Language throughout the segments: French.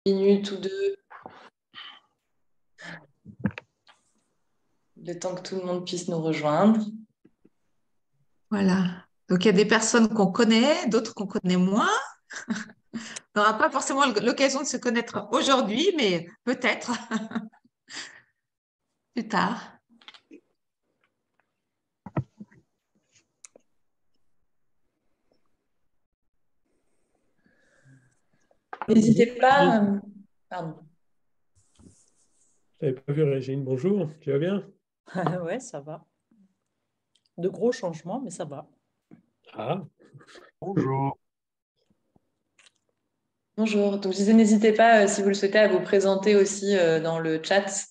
Minute ou deux, le temps que tout le monde puisse nous rejoindre. Voilà. Donc, il y a des personnes qu'on connaît, d'autres qu'on connaît moins. On n'aura pas forcément l'occasion de se connaître aujourd'hui, mais peut-être plus tard. N'hésitez pas. Régine, Pardon. je n'avais pas vu Régine. Bonjour, tu vas bien? Ouais, ça va. De gros changements, mais ça va. Ah, Bonjour. Bonjour. Donc, je disais, n'hésitez pas, si vous le souhaitez, à vous présenter aussi dans le chat,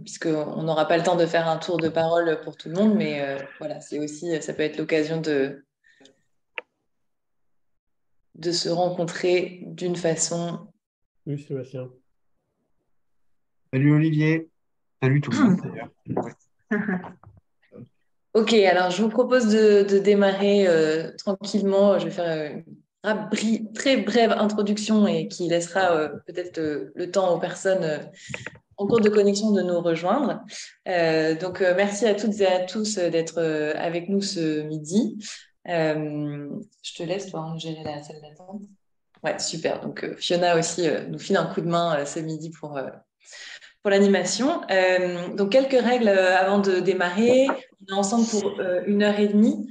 puisqu'on n'aura pas le temps de faire un tour de parole pour tout le monde, mais voilà, c'est aussi, ça peut être l'occasion de se rencontrer d'une façon. oui, Sébastien. Salut Olivier. Salut tout le monde d'ailleurs. Ouais. Ok, alors je vous propose de démarrer tranquillement. Je vais faire très brève introduction et qui laissera peut-être le temps aux personnes en cours de connexion de nous rejoindre. Merci à toutes et à tous d'être avec nous ce midi. Je te laisse toi gérer la salle d'attente. Ouais, super. Donc Fiona aussi nous file un coup de main ce midi pour l'animation. Donc, quelques règles avant de démarrer. On est ensemble pour 1 heure et demie.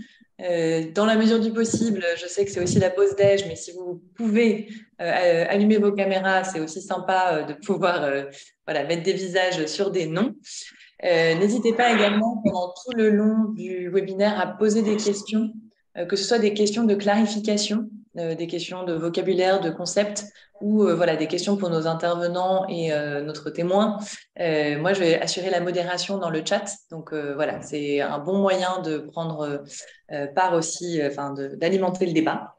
Dans la mesure du possible, je sais que c'est aussi la pause déj, mais si vous pouvez allumer vos caméras, c'est aussi sympa de pouvoir voilà, mettre des visages sur des noms. N'hésitez pas également pendant tout le long du webinaire à poser des questions, que ce soit des questions de clarification, des questions de vocabulaire, de concept, ou voilà, des questions pour nos intervenants et notre témoin. Moi, je vais assurer la modération dans le chat. Donc voilà, c'est un bon moyen de prendre part aussi, d'alimenter le débat.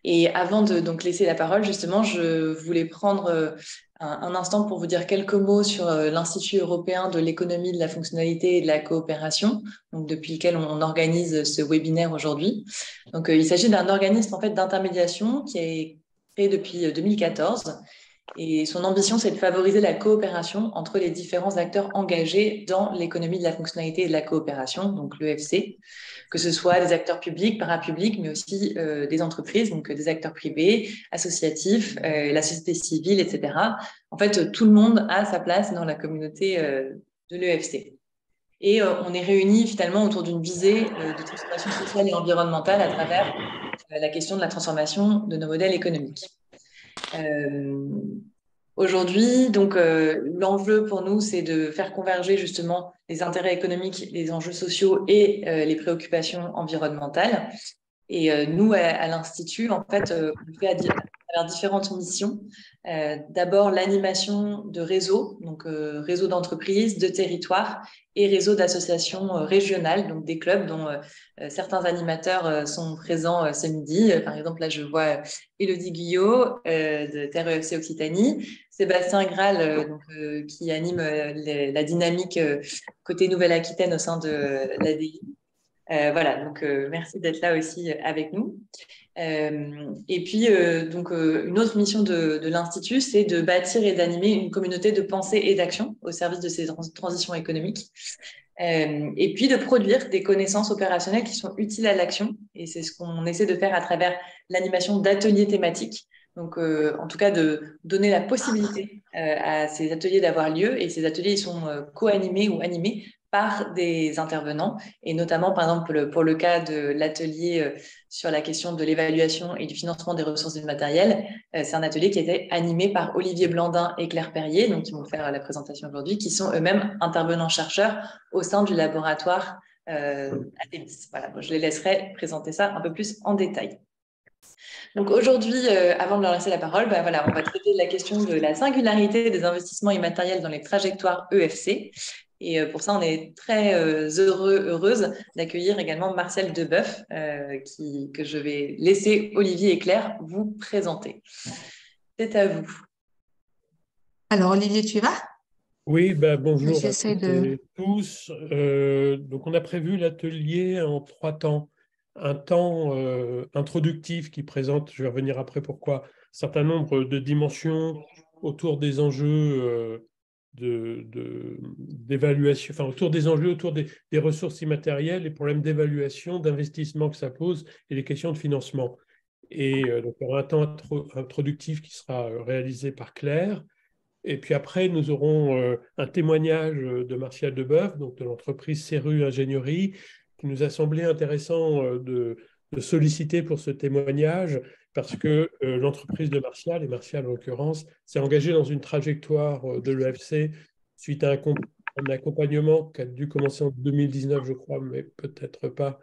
Et avant de donc laisser la parole, justement, je voulais prendre un instant pour vous dire quelques mots sur l'Institut européen de l'économie, de la fonctionnalité et de la coopération, donc depuis lequel on organise ce webinaire aujourd'hui. Donc, il s'agit d'un organisme en fait d'intermédiation qui est créé depuis 2014. Et son ambition, c'est de favoriser la coopération entre les différents acteurs engagés dans l'économie de la fonctionnalité et de la coopération, donc l'EFC, que ce soit des acteurs publics, parapublics, mais aussi des entreprises, donc des acteurs privés, associatifs, la société civile, etc. En fait, tout le monde a sa place dans la communauté de l'EFC. Et on est réunis finalement autour d'une visée de transformation sociale et environnementale à travers la question de la transformation de nos modèles économiques. Aujourd'hui, donc l'enjeu pour nous, c'est de faire converger justement les intérêts économiques, les enjeux sociaux et les préoccupations environnementales. Et nous, à l'Institut, en fait, on fait à travers différentes missions. D'abord, l'animation de réseaux, donc réseaux d'entreprises, de territoires et réseaux d'associations régionales, donc des clubs dont certains animateurs sont présents ce midi. Par exemple, là, je vois Élodie Guyot de Terre EFC Occitanie, Sébastien Graal, qui anime la dynamique côté Nouvelle-Aquitaine au sein de l'ADI. Voilà, donc merci d'être là aussi avec nous. Et puis, une autre mission de l'Institut, c'est de bâtir et d'animer une communauté de pensée et d'action au service de ces transitions économiques. Et puis de produire des connaissances opérationnelles qui sont utiles à l'action. Et c'est ce qu'on essaie de faire à travers l'animation d'ateliers thématiques. Donc, en tout cas, de donner la possibilité à ces ateliers d'avoir lieu. Et ces ateliers, ils sont co-animés ou animés par des intervenants. Et notamment, par exemple, pour le cas de l'atelier sur la question de l'évaluation et du financement des ressources immatérielles, c'est un atelier qui a été animé par Olivier Blandin et Claire Perrier, donc qui vont faire la présentation aujourd'hui, qui sont eux-mêmes intervenants chercheurs au sein du laboratoire Athémis. Voilà, je les laisserai présenter ça un peu plus en détail. Donc aujourd'hui, avant de leur laisser la parole, voilà, on va traiter de la question de la singularité des investissements immatériels dans les trajectoires EFC. Et pour ça, on est très heureuse d'accueillir également Marcel Deboeuf, que je vais laisser Olivier et Claire vous présenter. C'est à vous. Alors, Olivier, tu y vas? Oui, bonjour à J'essaie toutes de... et tous. Donc, on a prévu l'atelier en 3 temps. Un temps introductif qui présente, je vais revenir après pourquoi, certain nombre de dimensions autour des enjeux d'évaluation, enfin autour des enjeux, autour des ressources immatérielles, les problèmes d'évaluation, d'investissement que ça pose et les questions de financement. Et donc, il y aura un temps introductif qui sera réalisé par Claire. Et puis après, nous aurons un témoignage de Martial Deboeuf, donc de l'entreprise Ceru Ingénierie, qui nous a semblé intéressant de solliciter pour ce témoignage, parce que l'entreprise de Martial, et Martial en l'occurrence, s'est engagée dans une trajectoire de l'EFC suite à un accompagnement qui a dû commencer en 2019, je crois, mais peut-être pas.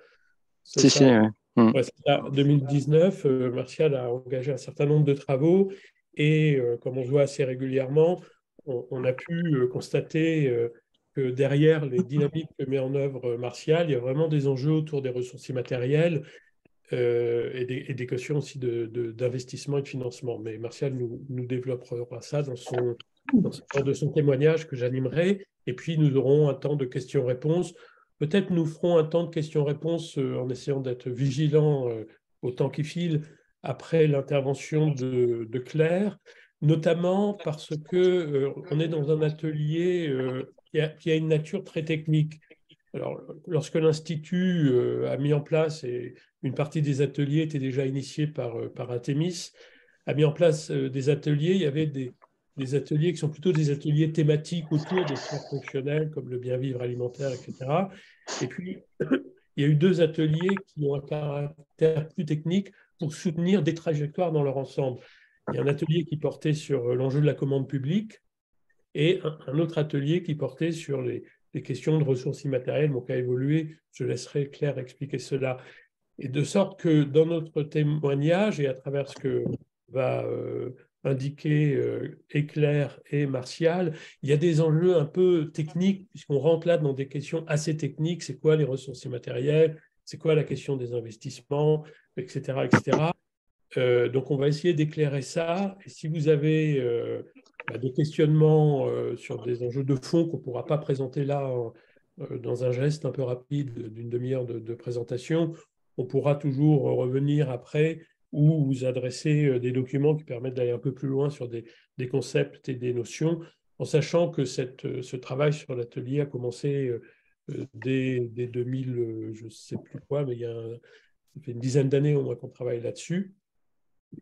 C'est Si, ça. ouais. Ouais, c'est ça. 2019, Martial a engagé un certain nombre de travaux et comme on se voit assez régulièrement, on a pu constater que derrière les dynamiques que met en œuvre Martial, il y a vraiment des enjeux autour des ressources immatérielles et des questions aussi d'investissement et de financement. Mais Martial nous développera ça lors de son témoignage que j'animerai. Et puis, nous aurons un temps de questions-réponses. Peut-être nous ferons un temps de questions-réponses en essayant d'être vigilants au temps qui file après l'intervention de Claire, notamment parce que on est dans un atelier qui a une nature très technique. Alors, lorsque l'Institut a mis en place, et une partie des ateliers était déjà initiée par Artemis, a mis en place des ateliers, il y avait des ateliers qui sont plutôt des ateliers thématiques autour des sphères fonctionnelles, comme le bien-vivre alimentaire, etc. Et puis, il y a eu 2 ateliers qui ont un caractère plus technique pour soutenir des trajectoires dans leur ensemble. Il y a un atelier qui portait sur l'enjeu de la commande publique et un autre atelier qui portait sur les questions de ressources immatérielles, mon cas a évolué, je laisserai Claire expliquer cela. Et de sorte que dans notre témoignage, et à travers ce que va indiquer et Claire et Martial, il y a des enjeux un peu techniques, puisqu'on rentre là dans des questions assez techniques. C'est quoi les ressources immatérielles? C'est quoi la question des investissements, etc., etc. Donc, on va essayer d'éclairer ça. Et si vous avez des questionnements sur des enjeux de fond qu'on ne pourra pas présenter là dans un geste un peu rapide d'une demi-heure de présentation, on pourra toujours revenir après ou vous adresser des documents qui permettent d'aller un peu plus loin sur des concepts et des notions, en sachant que ce travail sur l'atelier a commencé dès 2000, je ne sais plus quoi, mais ça fait une dizaine d'années au moins qu'on travaille là-dessus.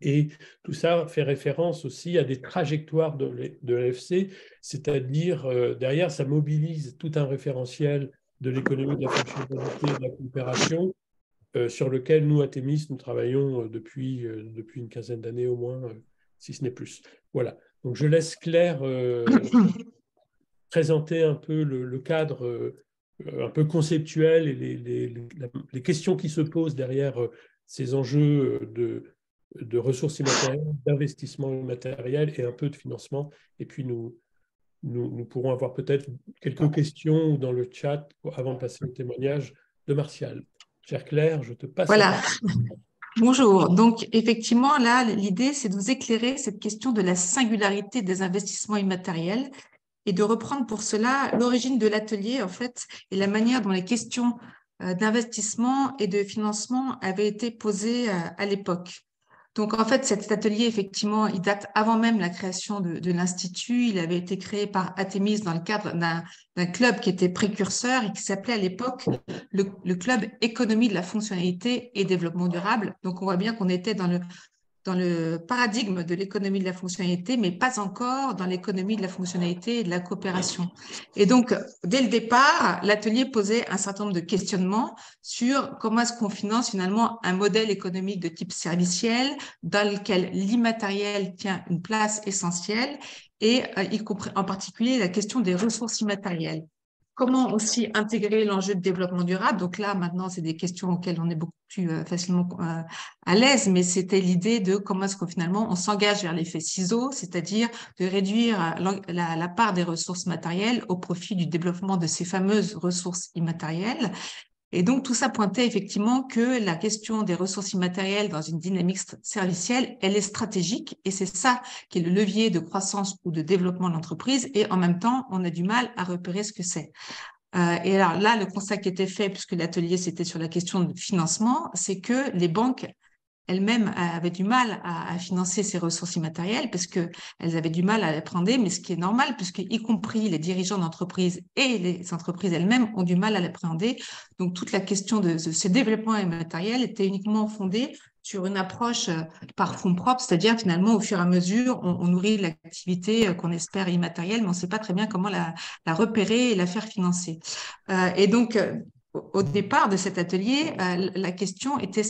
Et tout ça fait référence aussi à des trajectoires de l'EFC, c'est-à-dire derrière, ça mobilise tout un référentiel de l'économie de la fonctionnalité et de la coopération sur lequel nous, à Thémis, nous travaillons depuis une quinzaine d'années au moins, si ce n'est plus. Voilà. Donc, je laisse Claire présenter un peu le cadre un peu conceptuel et les questions qui se posent derrière ces enjeux de ressources immatérielles, d'investissement immatériel et un peu de financement. Et puis, nous pourrons avoir peut-être quelques questions dans le chat avant de passer au témoignage de Martial. Chère Claire, je te passe la Voilà. parole. Bonjour. Donc, effectivement, là, l'idée, c'est de vous éclairer cette question de la singularité des investissements immatériels et de reprendre pour cela l'origine de l'atelier, en fait, et la manière dont les questions d'investissement et de financement avaient été posées à l'époque. Donc, en fait, cet atelier, effectivement, il date avant même la création de l'Institut. Il avait été créé par Artemis dans le cadre d'un club qui était précurseur et qui s'appelait à l'époque le Club Économie de la fonctionnalité et développement durable. Donc, on voit bien qu'on était dans le paradigme de l'économie de la fonctionnalité, mais pas encore dans l'économie de la fonctionnalité et de la coopération. Et donc, dès le départ, l'atelier posait un certain nombre de questionnements sur comment est-ce qu'on finance finalement un modèle économique de type serviciel dans lequel l'immatériel tient une place essentielle et y compris en particulier la question des ressources immatérielles. Comment aussi intégrer l'enjeu de développement durable? Donc là, maintenant, c'est des questions auxquelles on est beaucoup plus facilement à l'aise, mais c'était l'idée de comment est-ce que finalement on s'engage vers l'effet ciseau, c'est-à-dire de réduire la part des ressources matérielles au profit du développement de ces fameuses ressources immatérielles. Et donc, tout ça pointait effectivement que la question des ressources immatérielles dans une dynamique servicielle, elle est stratégique et c'est ça qui est le levier de croissance ou de développement de l'entreprise et en même temps, on a du mal à repérer ce que c'est. Et alors là, le constat qui était fait, puisque l'atelier c'était sur la question de financement, c'est que les banques elles-mêmes avaient du mal à financer ces ressources immatérielles parce qu'elles avaient du mal à l'appréhender, mais ce qui est normal, puisque y compris les dirigeants d'entreprise et les entreprises elles-mêmes ont du mal à l'appréhender. Donc, toute la question de ce développement immatériel était uniquement fondée sur une approche par fonds propres, c'est-à-dire finalement, au fur et à mesure, on nourrit l'activité qu'on espère immatérielle, mais on ne sait pas très bien comment la repérer et la faire financer. Et donc, au départ de cet atelier, la question était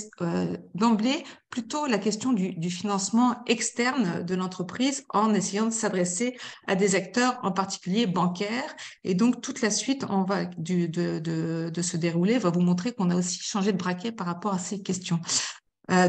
d'emblée plutôt la question du financement externe de l'entreprise en essayant de s'adresser à des acteurs, en particulier bancaires. Et donc, toute la suite de se dérouler va vous montrer qu'on a aussi changé de braquet par rapport à ces questions.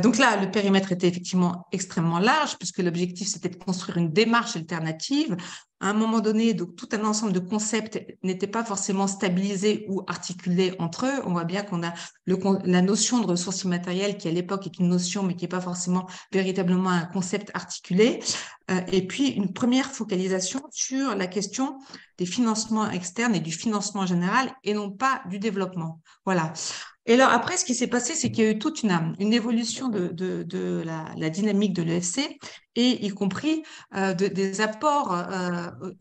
Donc là, le périmètre était effectivement extrêmement large puisque l'objectif, c'était de construire une démarche alternative. À un moment donné, donc tout un ensemble de concepts n'était pas forcément stabilisés ou articulés entre eux. On voit bien qu'on a la notion de ressources immatérielles qui à l'époque est une notion mais qui n'est pas forcément véritablement un concept articulé. Et puis une première focalisation sur la question des financements externes et du financement général et non pas du développement. Voilà. Et alors après, ce qui s'est passé, c'est qu'il y a eu toute une évolution de la dynamique de l'EFC et y compris des apports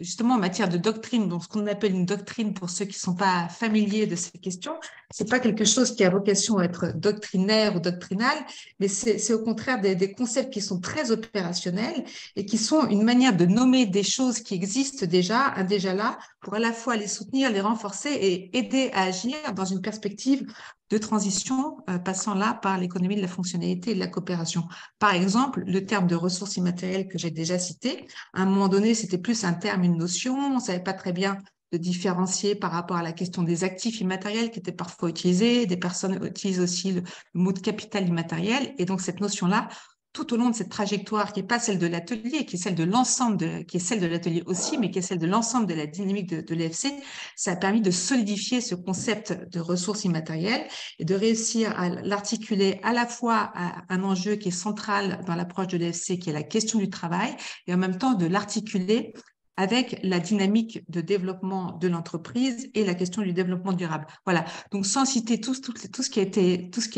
justement en matière de doctrine. Donc, ce qu'on appelle une doctrine pour ceux qui ne sont pas familiers de ces questions, c'est pas quelque chose qui a vocation à être doctrinaire ou doctrinal, mais c'est au contraire des concepts qui sont très opérationnels et qui sont une manière de nommer des choses qui existent déjà là, pour à la fois les soutenir, les renforcer et aider à agir dans une perspective de transition passant là par l'économie de la fonctionnalité et de la coopération. Par exemple, le terme de ressources immatérielles que j'ai déjà cité, à un moment donné, c'était plus un terme, une notion, on ne savait pas très bien de différencier par rapport à la question des actifs immatériels qui étaient parfois utilisés, des personnes utilisent aussi le mot de capital immatériel, et donc cette notion-là, tout au long de cette trajectoire qui n'est pas celle de l'atelier, qui est celle de l'ensemble, qui est celle de l'atelier aussi, mais qui est celle de l'ensemble de la dynamique de l'EFC, ça a permis de solidifier ce concept de ressources immatérielles et de réussir à l'articuler à la fois à un enjeu qui est central dans l'approche de l'EFC, qui est la question du travail, et en même temps de l'articuler avec la dynamique de développement de l'entreprise et la question du développement durable. Voilà. Donc, sans citer tout ce qui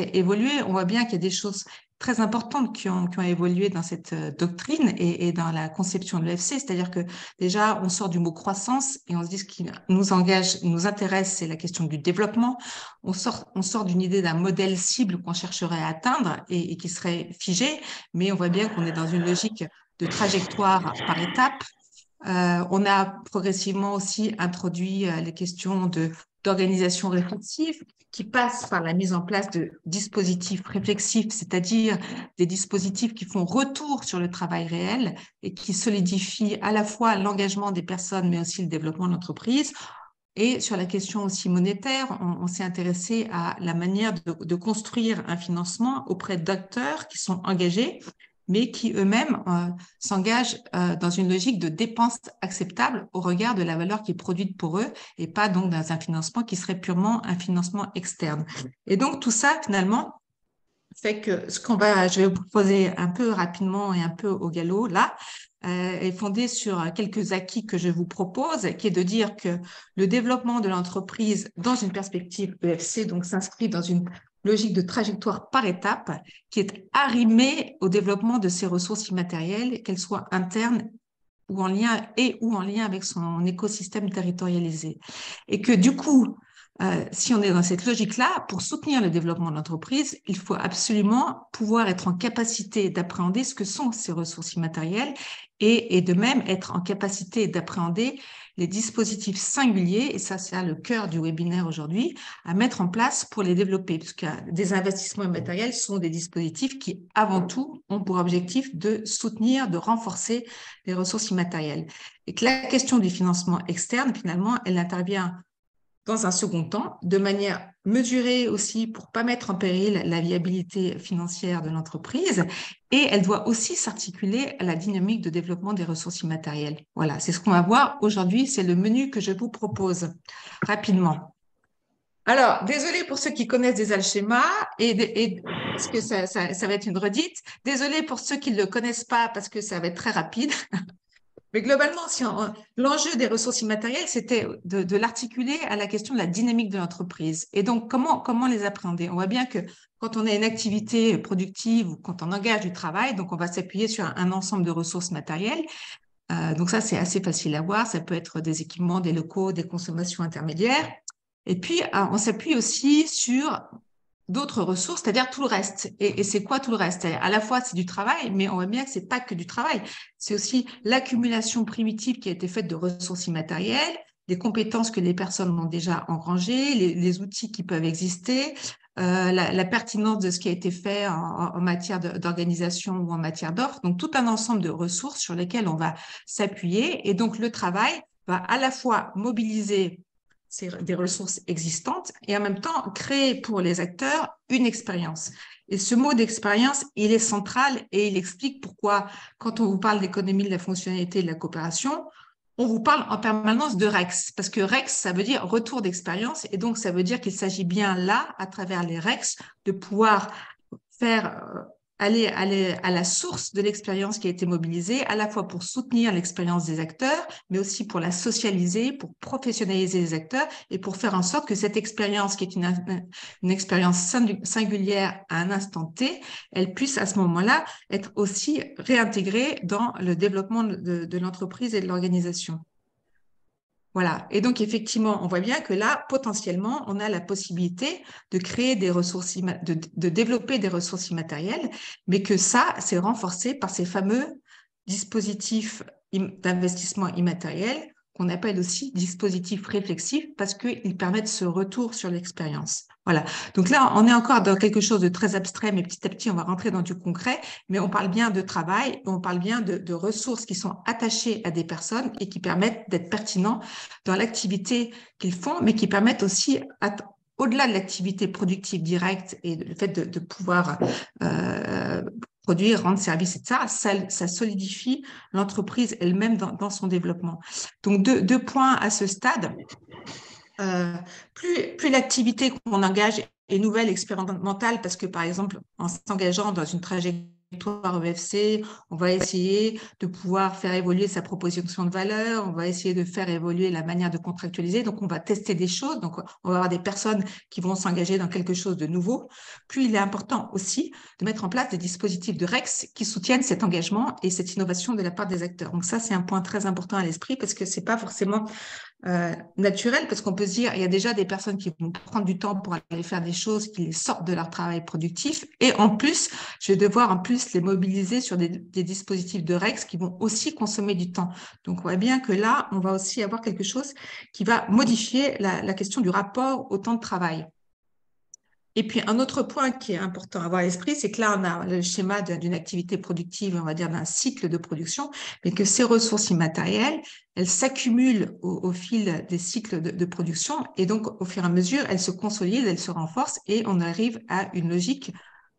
a évolué, on voit bien qu'il y a des choses très importantes qui ont évolué dans cette doctrine et dans la conception de l'EFC. C'est-à-dire que déjà, on sort du mot croissance et on se dit ce qui nous engage, nous intéresse, c'est la question du développement. On sort d'une idée d'un modèle cible qu'on chercherait à atteindre et qui serait figé, mais on voit bien qu'on est dans une logique de trajectoire par étapes. On a progressivement aussi introduit les questions d'organisation réflexive qui passent par la mise en place de dispositifs réflexifs, c'est-à-dire des dispositifs qui font retour sur le travail réel et qui solidifient à la fois l'engagement des personnes, mais aussi le développement de l'entreprise. Et sur la question aussi monétaire, on s'est intéressé à la manière de construire un financement auprès d'acteurs qui sont engagés mais qui eux-mêmes s'engagent dans une logique de dépenses acceptables au regard de la valeur qui est produite pour eux et pas donc dans un financement qui serait purement un financement externe. Et donc tout ça, finalement, fait que je vais vous proposer un peu rapidement et un peu au galop là, est fondé sur quelques acquis que je vous propose, qui est de dire que le développement de l'entreprise dans une perspective EFC donc s'inscrit dans une logique de trajectoire par étape qui est arrimée au développement de ces ressources immatérielles, qu'elles soient internes ou en lien avec son écosystème territorialisé. Et que du coup, si on est dans cette logique-là, pour soutenir le développement de l'entreprise, il faut absolument pouvoir être en capacité d'appréhender ce que sont ces ressources immatérielles et de même être en capacité d'appréhender les dispositifs singuliers, et ça c'est le cœur du webinaire aujourd'hui, à mettre en place pour les développer, puisque des investissements immatériels sont des dispositifs qui, avant tout, ont pour objectif de soutenir, de renforcer les ressources immatérielles. Et que la question du financement externe, finalement, elle intervient dans un second temps, de manière mesurée aussi pour ne pas mettre en péril la viabilité financière de l'entreprise, et elle doit aussi s'articuler à la dynamique de développement des ressources immatérielles. Voilà, c'est ce qu'on va voir aujourd'hui, c'est le menu que je vous propose rapidement. Alors, désolé pour ceux qui connaissent des alchémas, parce que ça va être une redite. Désolé pour ceux qui ne le connaissent pas, parce que ça va être très rapide. Mais globalement, l'enjeu des ressources immatérielles, c'était de l'articuler à la question de la dynamique de l'entreprise. Et donc, comment les appréhender? On voit bien que quand on a une activité productive ou quand on engage du travail, donc on va s'appuyer sur un ensemble de ressources matérielles. Donc ça, c'est assez facile à voir. Ça peut être des équipements, des locaux, des consommations intermédiaires. Et puis, on s'appuie aussi sur d'autres ressources, c'est-à-dire tout le reste. Et c'est quoi tout le reste? À la fois, c'est du travail, mais on voit bien que c'est pas que du travail. C'est aussi l'accumulation primitive qui a été faite de ressources immatérielles, des compétences que les personnes ont déjà engrangées, les outils qui peuvent exister, la pertinence de ce qui a été fait en matière d'organisation ou en matière d'offre. Donc, tout un ensemble de ressources sur lesquelles on va s'appuyer. Et donc, le travail va à la fois mobiliser des ressources existantes et en même temps créer pour les acteurs une expérience. Et ce mot d'expérience, il est central et il explique pourquoi, quand on vous parle d'économie de la fonctionnalité et de la coopération, on vous parle en permanence de REX, parce que REX, ça veut dire retour d'expérience, et donc ça veut dire qu'il s'agit bien là, à travers les REX, de pouvoir faire aller à la source de l'expérience qui a été mobilisée, à la fois pour soutenir l'expérience des acteurs, mais aussi pour la socialiser, pour professionnaliser les acteurs et pour faire en sorte que cette expérience, qui est une expérience singulière à un instant T, elle puisse à ce moment-là être aussi réintégrée dans le développement de l'entreprise et de l'organisation. Voilà. Et donc, effectivement, on voit bien que là, potentiellement, on a la possibilité de créer des ressources, de développer des ressources immatérielles, mais que ça, c'est renforcé par ces fameux dispositifs d'investissement immatériel qu'on appelle aussi dispositifs réflexifs parce qu'ils permettent ce retour sur l'expérience. Voilà. Donc là, on est encore dans quelque chose de très abstrait, mais petit à petit, on va rentrer dans du concret. Mais on parle bien de travail, on parle bien de ressources qui sont attachées à des personnes et qui permettent d'être pertinents dans l'activité qu'ils font, mais qui permettent aussi, au-delà de l'activité productive directe et le fait de pouvoir produire, rendre service, etc., ça solidifie l'entreprise elle-même dans son développement. Donc, deux points à ce stade. Plus l'activité qu'on engage est nouvelle, expérimentale, parce que, par exemple, en s'engageant dans une trajectoire EFC, on va essayer de pouvoir faire évoluer sa proposition de valeur, on va essayer de faire évoluer la manière de contractualiser, donc on va tester des choses, donc on va avoir des personnes qui vont s'engager dans quelque chose de nouveau. Puis il est important aussi de mettre en place des dispositifs de REX qui soutiennent cet engagement et cette innovation de la part des acteurs. Donc ça, c'est un point très important à l'esprit parce que c'est pas forcément naturel, parce qu'on peut se dire il y a déjà des personnes qui vont prendre du temps pour aller faire des choses qui les sortent de leur travail productif, et en plus, je vais devoir en plus les mobiliser sur des dispositifs de REX qui vont aussi consommer du temps. Donc, on voit bien que là, on va aussi avoir quelque chose qui va modifier la question du rapport au temps de travail. Et puis, un autre point qui est important à avoir à l'esprit, c'est que là, on a le schéma d'une activité productive, on va dire d'un cycle de production, mais que ces ressources immatérielles, elles s'accumulent au fil des cycles de production, et donc, au fur et à mesure, elles se consolident, elles se renforcent, et on arrive à une logique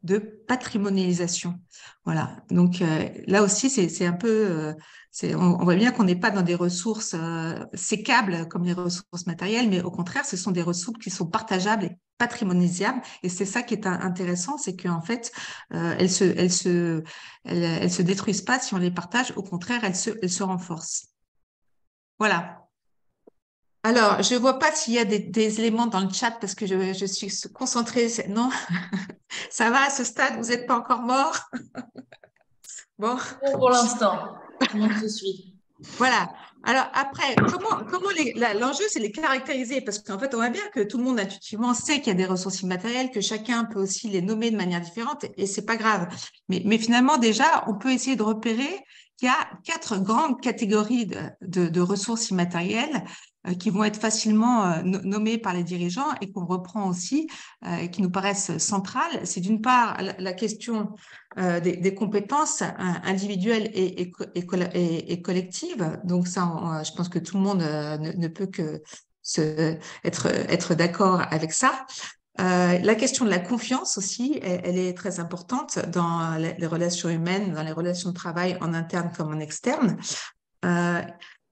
de patrimonialisation. Voilà. Donc, là aussi, c'est un peu... on voit bien qu'on n'est pas dans des ressources sécables comme les ressources matérielles, mais au contraire, ce sont des ressources qui sont partageables et patrimonialisables. Et c'est ça qui est intéressant, c'est qu'en fait, elles se détruisent pas si on les partage. Au contraire, elles se renforcent. Voilà. Alors, je ne vois pas s'il y a des éléments dans le chat parce que je suis concentrée. Non, ça va à ce stade, vous n'êtes pas encore mort. Bon. Pour l'instant, tout le monde se suit. Voilà. Alors après, l'enjeu, c'est les caractériser parce qu'en fait, on voit bien que tout le monde intuitivement sait qu'il y a des ressources immatérielles, que chacun peut aussi les nommer de manière différente et c'est pas grave. Mais finalement, déjà, on peut essayer de repérer qu'il y a 4 grandes catégories de ressources immatérielles qui vont être facilement nommées par les dirigeants et qu'on reprend aussi, qui nous paraissent centrales. C'est d'une part la question des compétences individuelles et collectives. Donc ça, je pense que tout le monde ne peut que être d'accord avec ça. La question de la confiance aussi, elle est très importante dans les relations humaines, dans les relations de travail en interne comme en externe.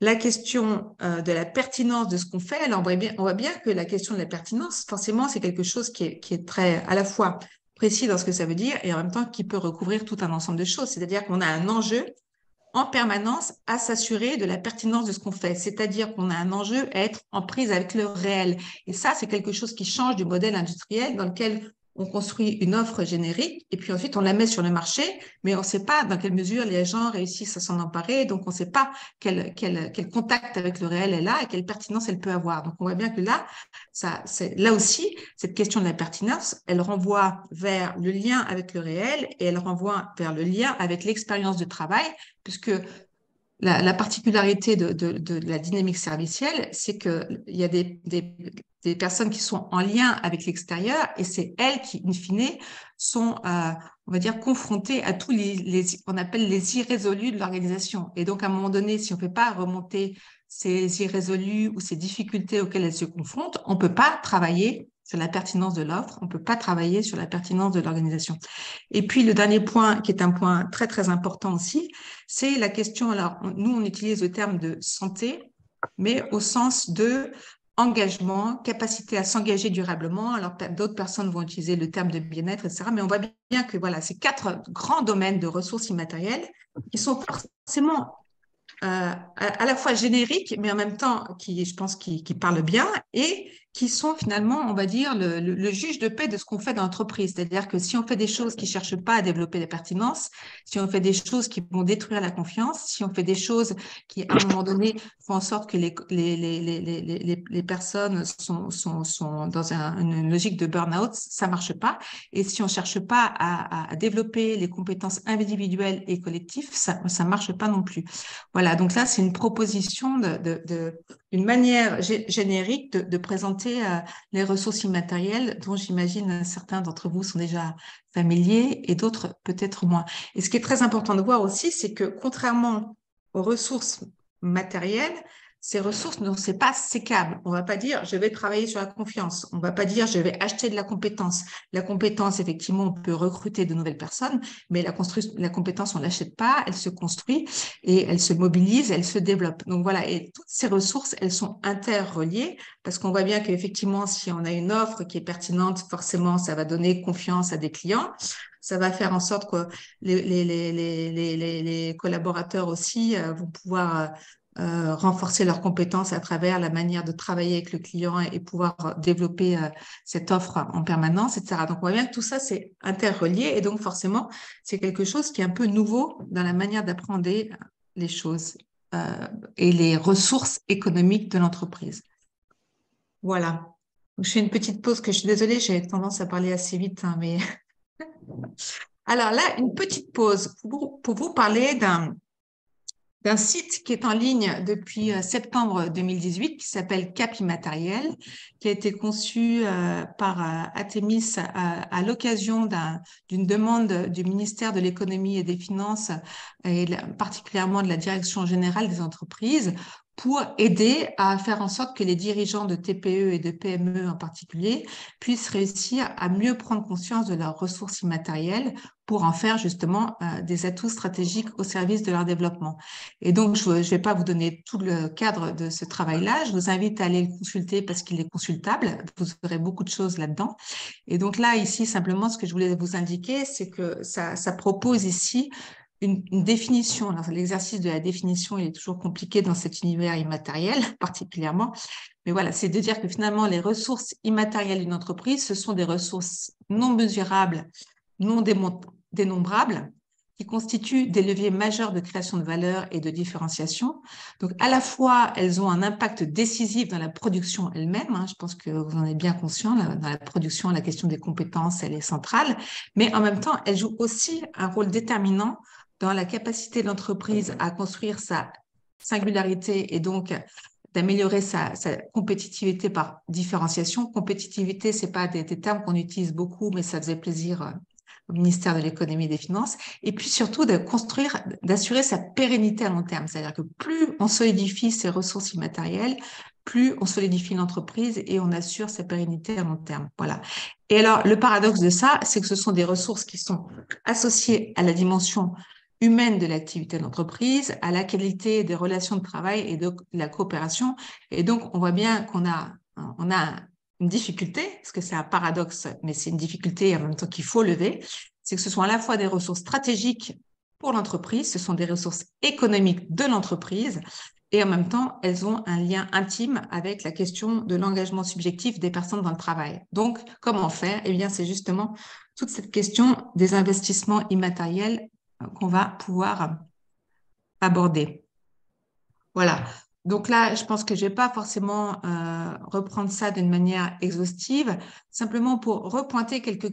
La question de la pertinence de ce qu'on fait, alors on voit bien que la question de la pertinence, forcément, c'est quelque chose qui est très à la fois précis dans ce que ça veut dire et en même temps qui peut recouvrir tout un ensemble de choses. C'est-à-dire qu'on a un enjeu en permanence à s'assurer de la pertinence de ce qu'on fait. C'est-à-dire qu'on a un enjeu à être en prise avec le réel. Et ça, c'est quelque chose qui change du modèle industriel dans lequel on construit une offre générique et puis ensuite on la met sur le marché, mais on ne sait pas dans quelle mesure les gens réussissent à s'en emparer, donc on ne sait pas quel contact avec le réel elle a et quelle pertinence elle peut avoir. Donc on voit bien que là, là aussi, cette question de la pertinence, elle renvoie vers le lien avec le réel et elle renvoie vers le lien avec l'expérience de travail, puisque la particularité de la dynamique servicielle, c'est qu'il y a des personnes qui sont en lien avec l'extérieur et c'est elles qui, in fine, sont, on va dire, confrontées à tous on appelle les irrésolus de l'organisation. Et donc, à un moment donné, si on ne peut pas remonter ces irrésolus ou ces difficultés auxquelles elles se confrontent, on ne peut pas travailler sur la pertinence de l'offre, on ne peut pas travailler sur la pertinence de l'organisation. Et puis, le dernier point, qui est un point très, très important aussi, c'est la question, alors nous, on utilise le terme de santé, mais au sens de engagement, capacité à s'engager durablement. Alors, d'autres personnes vont utiliser le terme de bien-être, etc. Mais on voit bien que voilà, ces 4 grands domaines de ressources immatérielles qui sont forcément à la fois génériques, mais en même temps je pense, qui parlent bien et qui sont finalement, on va dire, le juge de paix de ce qu'on fait dans l'entreprise. C'est-à-dire que si on fait des choses qui ne cherchent pas à développer la pertinence, si on fait des choses qui vont détruire la confiance, si on fait des choses qui, à un moment donné, font en sorte que les personnes sont dans une logique de burn-out, ça ne marche pas. Et si on ne cherche pas à développer les compétences individuelles et collectives, ça ne marche pas non plus. Voilà, donc là, c'est une proposition une manière générique de présenter les ressources immatérielles dont j'imagine certains d'entre vous sont déjà familiers et d'autres peut-être moins. Et ce qui est très important de voir aussi, c'est que contrairement aux ressources matérielles, ces ressources ne sont pas sécables. On ne va pas dire je vais travailler sur la confiance. On ne va pas dire je vais acheter de la compétence. La compétence, effectivement, on peut recruter de nouvelles personnes, mais la compétence, on ne l'achète pas, elle se construit et elle se mobilise, elle se développe. Donc voilà, et toutes ces ressources, elles sont interreliées parce qu'on voit bien qu'effectivement, si on a une offre qui est pertinente, forcément, ça va donner confiance à des clients. Ça va faire en sorte que les collaborateurs aussi vont pouvoir renforcer leurs compétences à travers la manière de travailler avec le client et pouvoir développer cette offre en permanence, etc. Donc, on voit bien que tout ça, c'est interrelié et donc forcément, c'est quelque chose qui est un peu nouveau dans la manière d'apprendre les choses et les ressources économiques de l'entreprise. Voilà. Donc, je fais une petite pause que je suis désolée, j'ai tendance à parler assez vite, hein, mais... Alors là, une petite pause pour vous parler d'un site qui est en ligne depuis septembre 2018, qui s'appelle Cap Immatériel, qui a été conçu par Athemis à l'occasion d'une demande du ministère de l'Économie et des Finances, et particulièrement de la Direction générale des entreprises, pour aider à faire en sorte que les dirigeants de TPE et de PME en particulier puissent réussir à mieux prendre conscience de leurs ressources immatérielles pour en faire justement des atouts stratégiques au service de leur développement. Et donc, je ne vais pas vous donner tout le cadre de ce travail-là. Je vous invite à aller le consulter parce qu'il est consultable. Vous aurez beaucoup de choses là-dedans. Et donc là, ici, simplement, ce que je voulais vous indiquer, c'est que ça propose ici une définition. Alors, l'exercice de la définition, il est toujours compliqué dans cet univers immatériel, particulièrement. Mais voilà, c'est de dire que finalement, les ressources immatérielles d'une entreprise, ce sont des ressources non mesurables, non dénombrables, qui constituent des leviers majeurs de création de valeur et de différenciation. Donc, à la fois, elles ont un impact décisif dans la production elle-même. Hein, je pense que vous en êtes bien conscient. Dans la production, la question des compétences, elle est centrale. Mais en même temps, elles jouent aussi un rôle déterminant dans la capacité de l'entreprise à construire sa singularité et donc d'améliorer sa compétitivité par différenciation. Compétitivité, ce n'est pas des termes qu'on utilise beaucoup, mais ça faisait plaisir au ministère de l'Économie et des Finances. Et puis surtout, d'assurer sa pérennité à long terme. C'est-à-dire que plus on solidifie ses ressources immatérielles, plus on solidifie l'entreprise et on assure sa pérennité à long terme. Voilà. Et alors, le paradoxe de ça, c'est que ce sont des ressources qui sont associées à la dimension humaine de l'activité de l'entreprise, à la qualité des relations de travail et de la coopération. Et donc, on voit bien qu'on a une difficulté, parce que c'est un paradoxe, mais c'est une difficulté en même temps qu'il faut lever, c'est que ce sont à la fois des ressources stratégiques pour l'entreprise, ce sont des ressources économiques de l'entreprise et en même temps, elles ont un lien intime avec la question de l'engagement subjectif des personnes dans le travail. Donc, comment faire? Eh bien, c'est justement toute cette question des investissements immatériels qu'on va pouvoir aborder. Voilà. Donc là, je pense que je vais pas forcément reprendre ça d'une manière exhaustive, simplement pour repointer quelques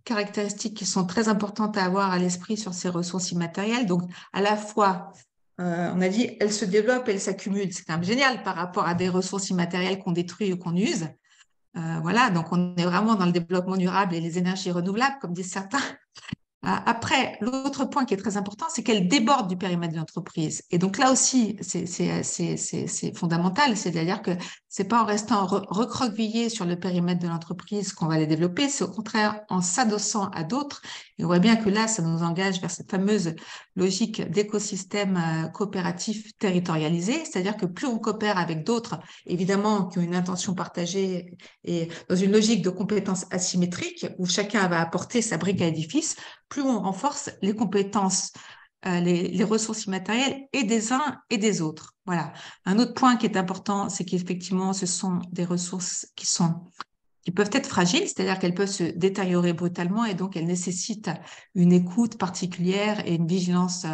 caractéristiques qui sont très importantes à avoir à l'esprit sur ces ressources immatérielles. Donc, à la fois, on a dit, elles se développent, elles s'accumulent. C'est quand même génial par rapport à des ressources immatérielles qu'on détruit ou qu'on use. Voilà, donc on est vraiment dans le développement durable et les énergies renouvelables, comme disent certains. Après, l'autre point qui est très important, c'est qu'elle déborde du périmètre de l'entreprise. Et donc là aussi, c'est fondamental, c'est-à-dire que c'est pas en restant recroquevillé sur le périmètre de l'entreprise qu'on va les développer, c'est au contraire en s'adossant à d'autres. Et on voit bien que là, ça nous engage vers cette fameuse logique d'écosystème coopératif territorialisé, c'est-à-dire que plus on coopère avec d'autres, évidemment, qui ont une intention partagée et dans une logique de compétences asymétriques, où chacun va apporter sa brique à l'édifice, plus on renforce les compétences, les ressources immatérielles et des uns et des autres. Voilà. Un autre point qui est important, c'est qu'effectivement, ce sont des ressources qui peuvent être fragiles, c'est-à-dire qu'elles peuvent se détériorer brutalement et donc elles nécessitent une écoute particulière et une vigilance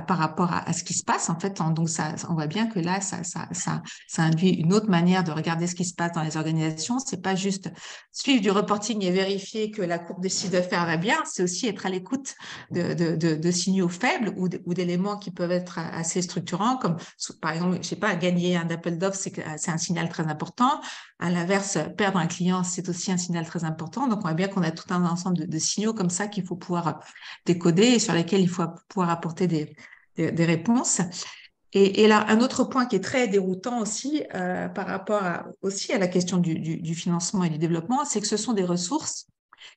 par rapport à ce qui se passe en fait. Donc ça, on voit bien que là, ça induit une autre manière de regarder ce qui se passe dans les organisations. C'est pas juste suivre du reporting et vérifier que la courbe de chiffre d'affaires va bien, c'est aussi être à l'écoute de signaux faibles ou d'éléments qui peuvent être assez structurants, comme par exemple, je sais pas, gagner un appel d'offres, c'est un signal très important. À l'inverse, perdre un client, c'est aussi un signal très important. Donc on voit bien qu'on a tout un ensemble de signaux comme ça qu'il faut pouvoir décoder et sur lesquels il faut pouvoir apporter des réponses. Et là, un autre point qui est très déroutant aussi par rapport aussi à la question du financement et du développement, c'est que ce sont des ressources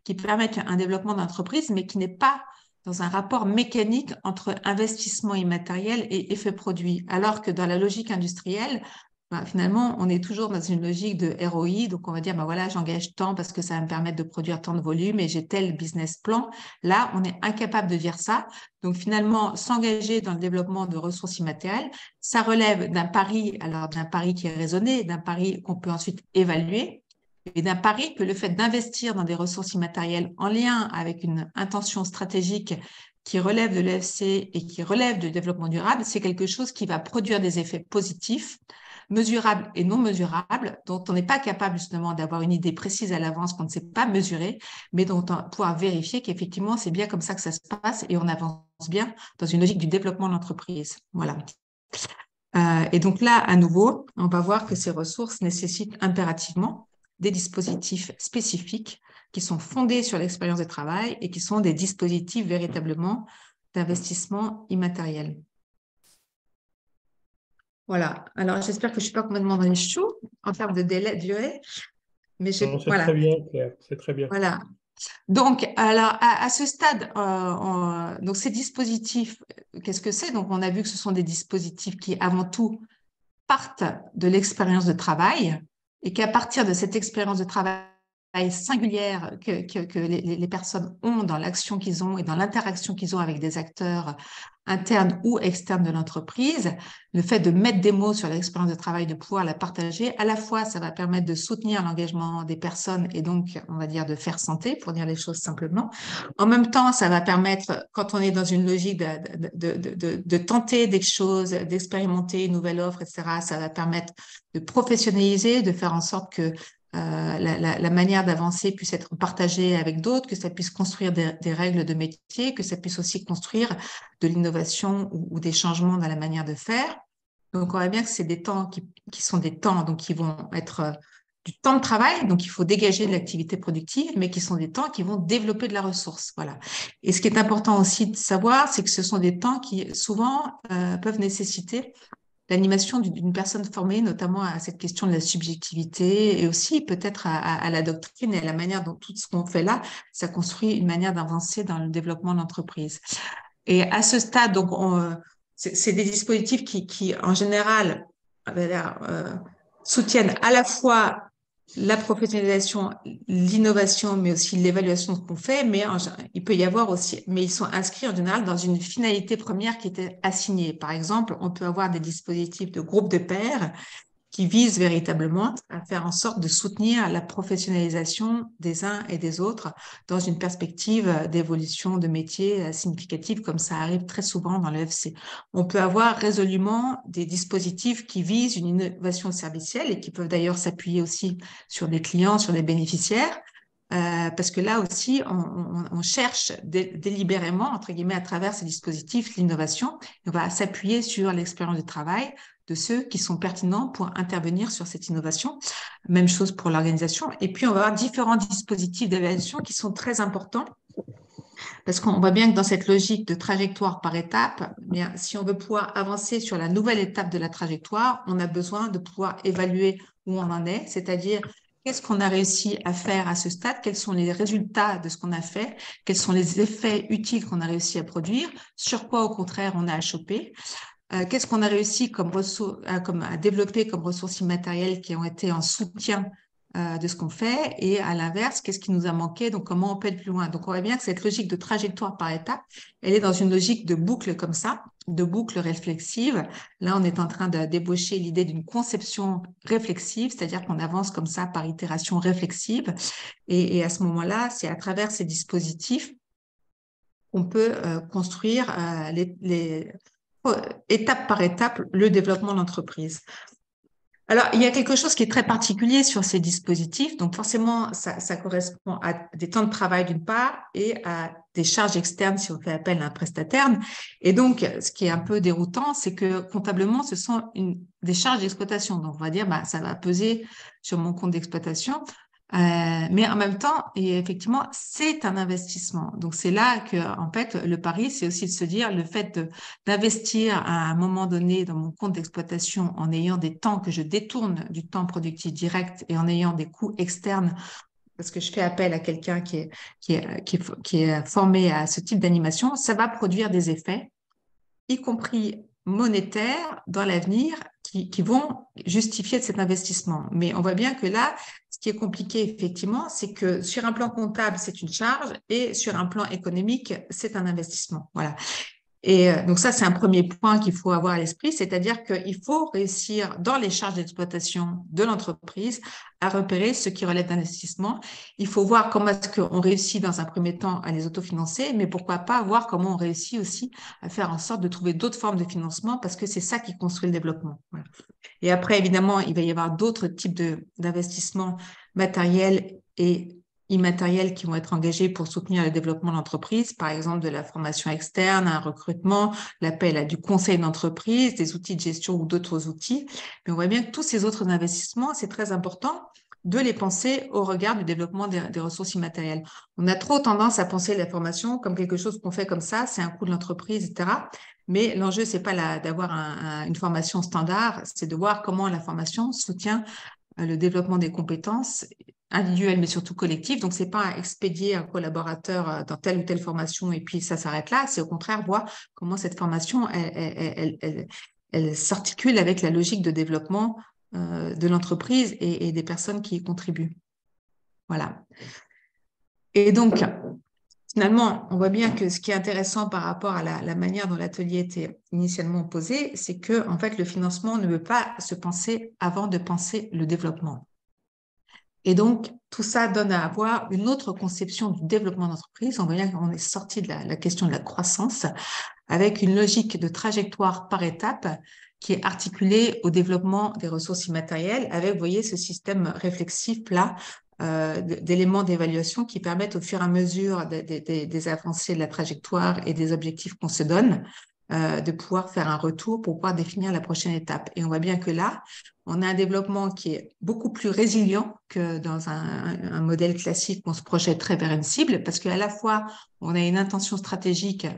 qui permettent un développement d'entreprise, mais qui n'est pas dans un rapport mécanique entre investissement immatériel et effet produit. Alors que dans la logique industrielle, finalement, on est toujours dans une logique de ROI. Donc, on va dire, voilà, j'engage tant parce que ça va me permettre de produire tant de volume et j'ai tel business plan. Là, on est incapable de dire ça. Donc, finalement, s'engager dans le développement de ressources immatérielles, ça relève d'un pari, alors d'un pari qui est raisonné, d'un pari qu'on peut ensuite évaluer et d'un pari que le fait d'investir dans des ressources immatérielles en lien avec une intention stratégique qui relève de l'EFC et qui relève du développement durable, c'est quelque chose qui va produire des effets positifs, mesurables et non mesurables, dont on n'est pas capable justement d'avoir une idée précise à l'avance, qu'on ne sait pas mesurer, mais dont on va pouvoir vérifier qu'effectivement, c'est bien comme ça que ça se passe et on avance bien dans une logique du développement de l'entreprise. Voilà. Et donc là, à nouveau, on va voir que ces ressources nécessitent impérativement des dispositifs spécifiques qui sont fondés sur l'expérience de travail et qui sont des dispositifs véritablement d'investissement immatériel. Voilà. Alors, j'espère que je ne suis pas complètement dans les choux en termes de délai, durée. Mais c'est voilà. très bien, Claire. C'est très bien. Voilà. Donc, alors, à ce stade, donc ces dispositifs, qu'est-ce que c'est? Donc, on a vu que ce sont des dispositifs qui, avant tout, partent de l'expérience de travail et qu'à partir de cette expérience de travail singulière que les personnes ont dans l'action qu'ils ont et dans l'interaction qu'ils ont avec des acteurs internes ou externes de l'entreprise, le fait de mettre des mots sur l'expérience de travail, de pouvoir la partager, à la fois, ça va permettre de soutenir l'engagement des personnes et donc, on va dire, de faire santé, pour dire les choses simplement. En même temps, ça va permettre, quand on est dans une logique de tenter des choses, d'expérimenter une nouvelle offre, etc., ça va permettre de professionnaliser, de faire en sorte que la manière d'avancer puisse être partagée avec d'autres, que ça puisse construire des règles de métier, que ça puisse aussi construire de l'innovation ou des changements dans la manière de faire. Donc, on voit bien que c'est des temps qui sont des temps donc qui vont être du temps de travail, donc il faut dégager de l'activité productive, mais qui sont des temps qui vont développer de la ressource. Voilà. Et ce qui est important aussi de savoir, c'est que ce sont des temps qui souvent peuvent nécessiter l'animation d'une personne formée, notamment à cette question de la subjectivité et aussi peut-être à la doctrine et à la manière dont tout ce qu'on fait là, ça construit une manière d'avancer dans le développement de l'entreprise. Et à ce stade, donc, c'est des dispositifs qui en général, soutiennent à la fois la professionnalisation, l'innovation, mais aussi l'évaluation qu'on fait, mais il peut y avoir aussi, mais ils sont inscrits en général dans une finalité première qui était assignée. Par exemple, on peut avoir des dispositifs de groupes de pairs qui visent véritablement à faire en sorte de soutenir la professionnalisation des uns et des autres dans une perspective d'évolution de métier significative, comme ça arrive très souvent dans le FC. On peut avoir résolument des dispositifs qui visent une innovation servicielle et qui peuvent d'ailleurs s'appuyer aussi sur des clients, sur des bénéficiaires, parce que là aussi, on cherche délibérément, entre guillemets, à travers ces dispositifs, l'innovation. On va s'appuyer sur l'expérience du travail de ceux qui sont pertinents pour intervenir sur cette innovation. Même chose pour l'organisation. Et puis, on va avoir différents dispositifs d'évaluation qui sont très importants parce qu'on voit bien que dans cette logique de trajectoire par étape, eh bien, si on veut pouvoir avancer sur la nouvelle étape de la trajectoire, on a besoin de pouvoir évaluer où on en est, c'est-à-dire qu'est-ce qu'on a réussi à faire à ce stade, quels sont les résultats de ce qu'on a fait, quels sont les effets utiles qu'on a réussi à produire, sur quoi au contraire on a à choper. Qu'est-ce qu'on a réussi à développer comme ressources immatérielles qui ont été en soutien de ce qu'on fait et à l'inverse, qu'est-ce qui nous a manqué, donc comment on peut être plus loin. Donc on voit bien que cette logique de trajectoire par étape, elle est dans une logique de boucle comme ça, de boucle réflexive. Là, on est en train de débaucher l'idée d'une conception réflexive, c'est-à-dire qu'on avance comme ça par itération réflexive et à ce moment-là, c'est à travers ces dispositifs qu'on peut construire étape par étape le développement de l'entreprise. Alors, il y a quelque chose qui est très particulier sur ces dispositifs. Donc, forcément, ça correspond à des temps de travail d'une part et à des charges externes si on fait appel à un prestataire. Et donc, ce qui est un peu déroutant, c'est que comptablement, ce sont des charges d'exploitation. Donc, on va dire, ça va peser sur mon compte d'exploitation. Mais en même temps, et effectivement, c'est un investissement. Donc, c'est là que, en fait, le pari, c'est aussi de se dire le fait d'investir à un moment donné dans mon compte d'exploitation en ayant des temps que je détourne du temps productif direct et en ayant des coûts externes parce que je fais appel à quelqu'un qui est formé à ce type d'animation, ça va produire des effets, y compris monétaires dans l'avenir qui vont justifier cet investissement. Mais on voit bien que là, ce qui est compliqué, effectivement, c'est que sur un plan comptable, c'est une charge et sur un plan économique, c'est un investissement. Voilà. Et donc ça, c'est un premier point qu'il faut avoir à l'esprit, c'est-à-dire qu'il faut réussir dans les charges d'exploitation de l'entreprise à repérer ce qui relève d'investissement. Il faut voir comment est-ce qu'on réussit dans un premier temps à les autofinancer, mais pourquoi pas voir comment on réussit aussi à faire en sorte de trouver d'autres formes de financement parce que c'est ça qui construit le développement. Voilà. Et après, évidemment, il va y avoir d'autres types d'investissements matériels et immatériels qui vont être engagés pour soutenir le développement de l'entreprise, par exemple de la formation externe, un recrutement, l'appel à du conseil d'entreprise, des outils de gestion ou d'autres outils. Mais on voit bien que tous ces autres investissements, c'est très important de les penser au regard du développement des ressources immatérielles. On a trop tendance à penser la formation comme quelque chose qu'on fait comme ça, c'est un coût de l'entreprise, etc. Mais l'enjeu, c'est pas d'avoir une formation standard, c'est de voir comment la formation soutient le développement des compétences individuelles, mais surtout collectives. Donc, c'est pas expédier un collaborateur dans telle ou telle formation et puis ça s'arrête là. C'est au contraire voir comment cette formation, elle s'articule avec la logique de développement de l'entreprise et des personnes qui y contribuent. Voilà. Et donc, finalement, on voit bien que ce qui est intéressant par rapport à la manière dont l'atelier était initialement posé, c'est que, en fait, le financement ne veut pas se penser avant de penser le développement. Et donc, tout ça donne à avoir une autre conception du développement d'entreprise. On voit bien qu'on est sorti de la question de la croissance avec une logique de trajectoire par étape qui est articulée au développement des ressources immatérielles avec, vous voyez, ce système réflexif-là d'éléments d'évaluation qui permettent au fur et à mesure des avancées de la trajectoire et des objectifs qu'on se donne de pouvoir faire un retour pour pouvoir définir la prochaine étape. Et on voit bien que là, on a un développement qui est beaucoup plus résilient que dans un modèle classique où on se projetterait vers une cible parce qu'à la fois, on a une intention stratégique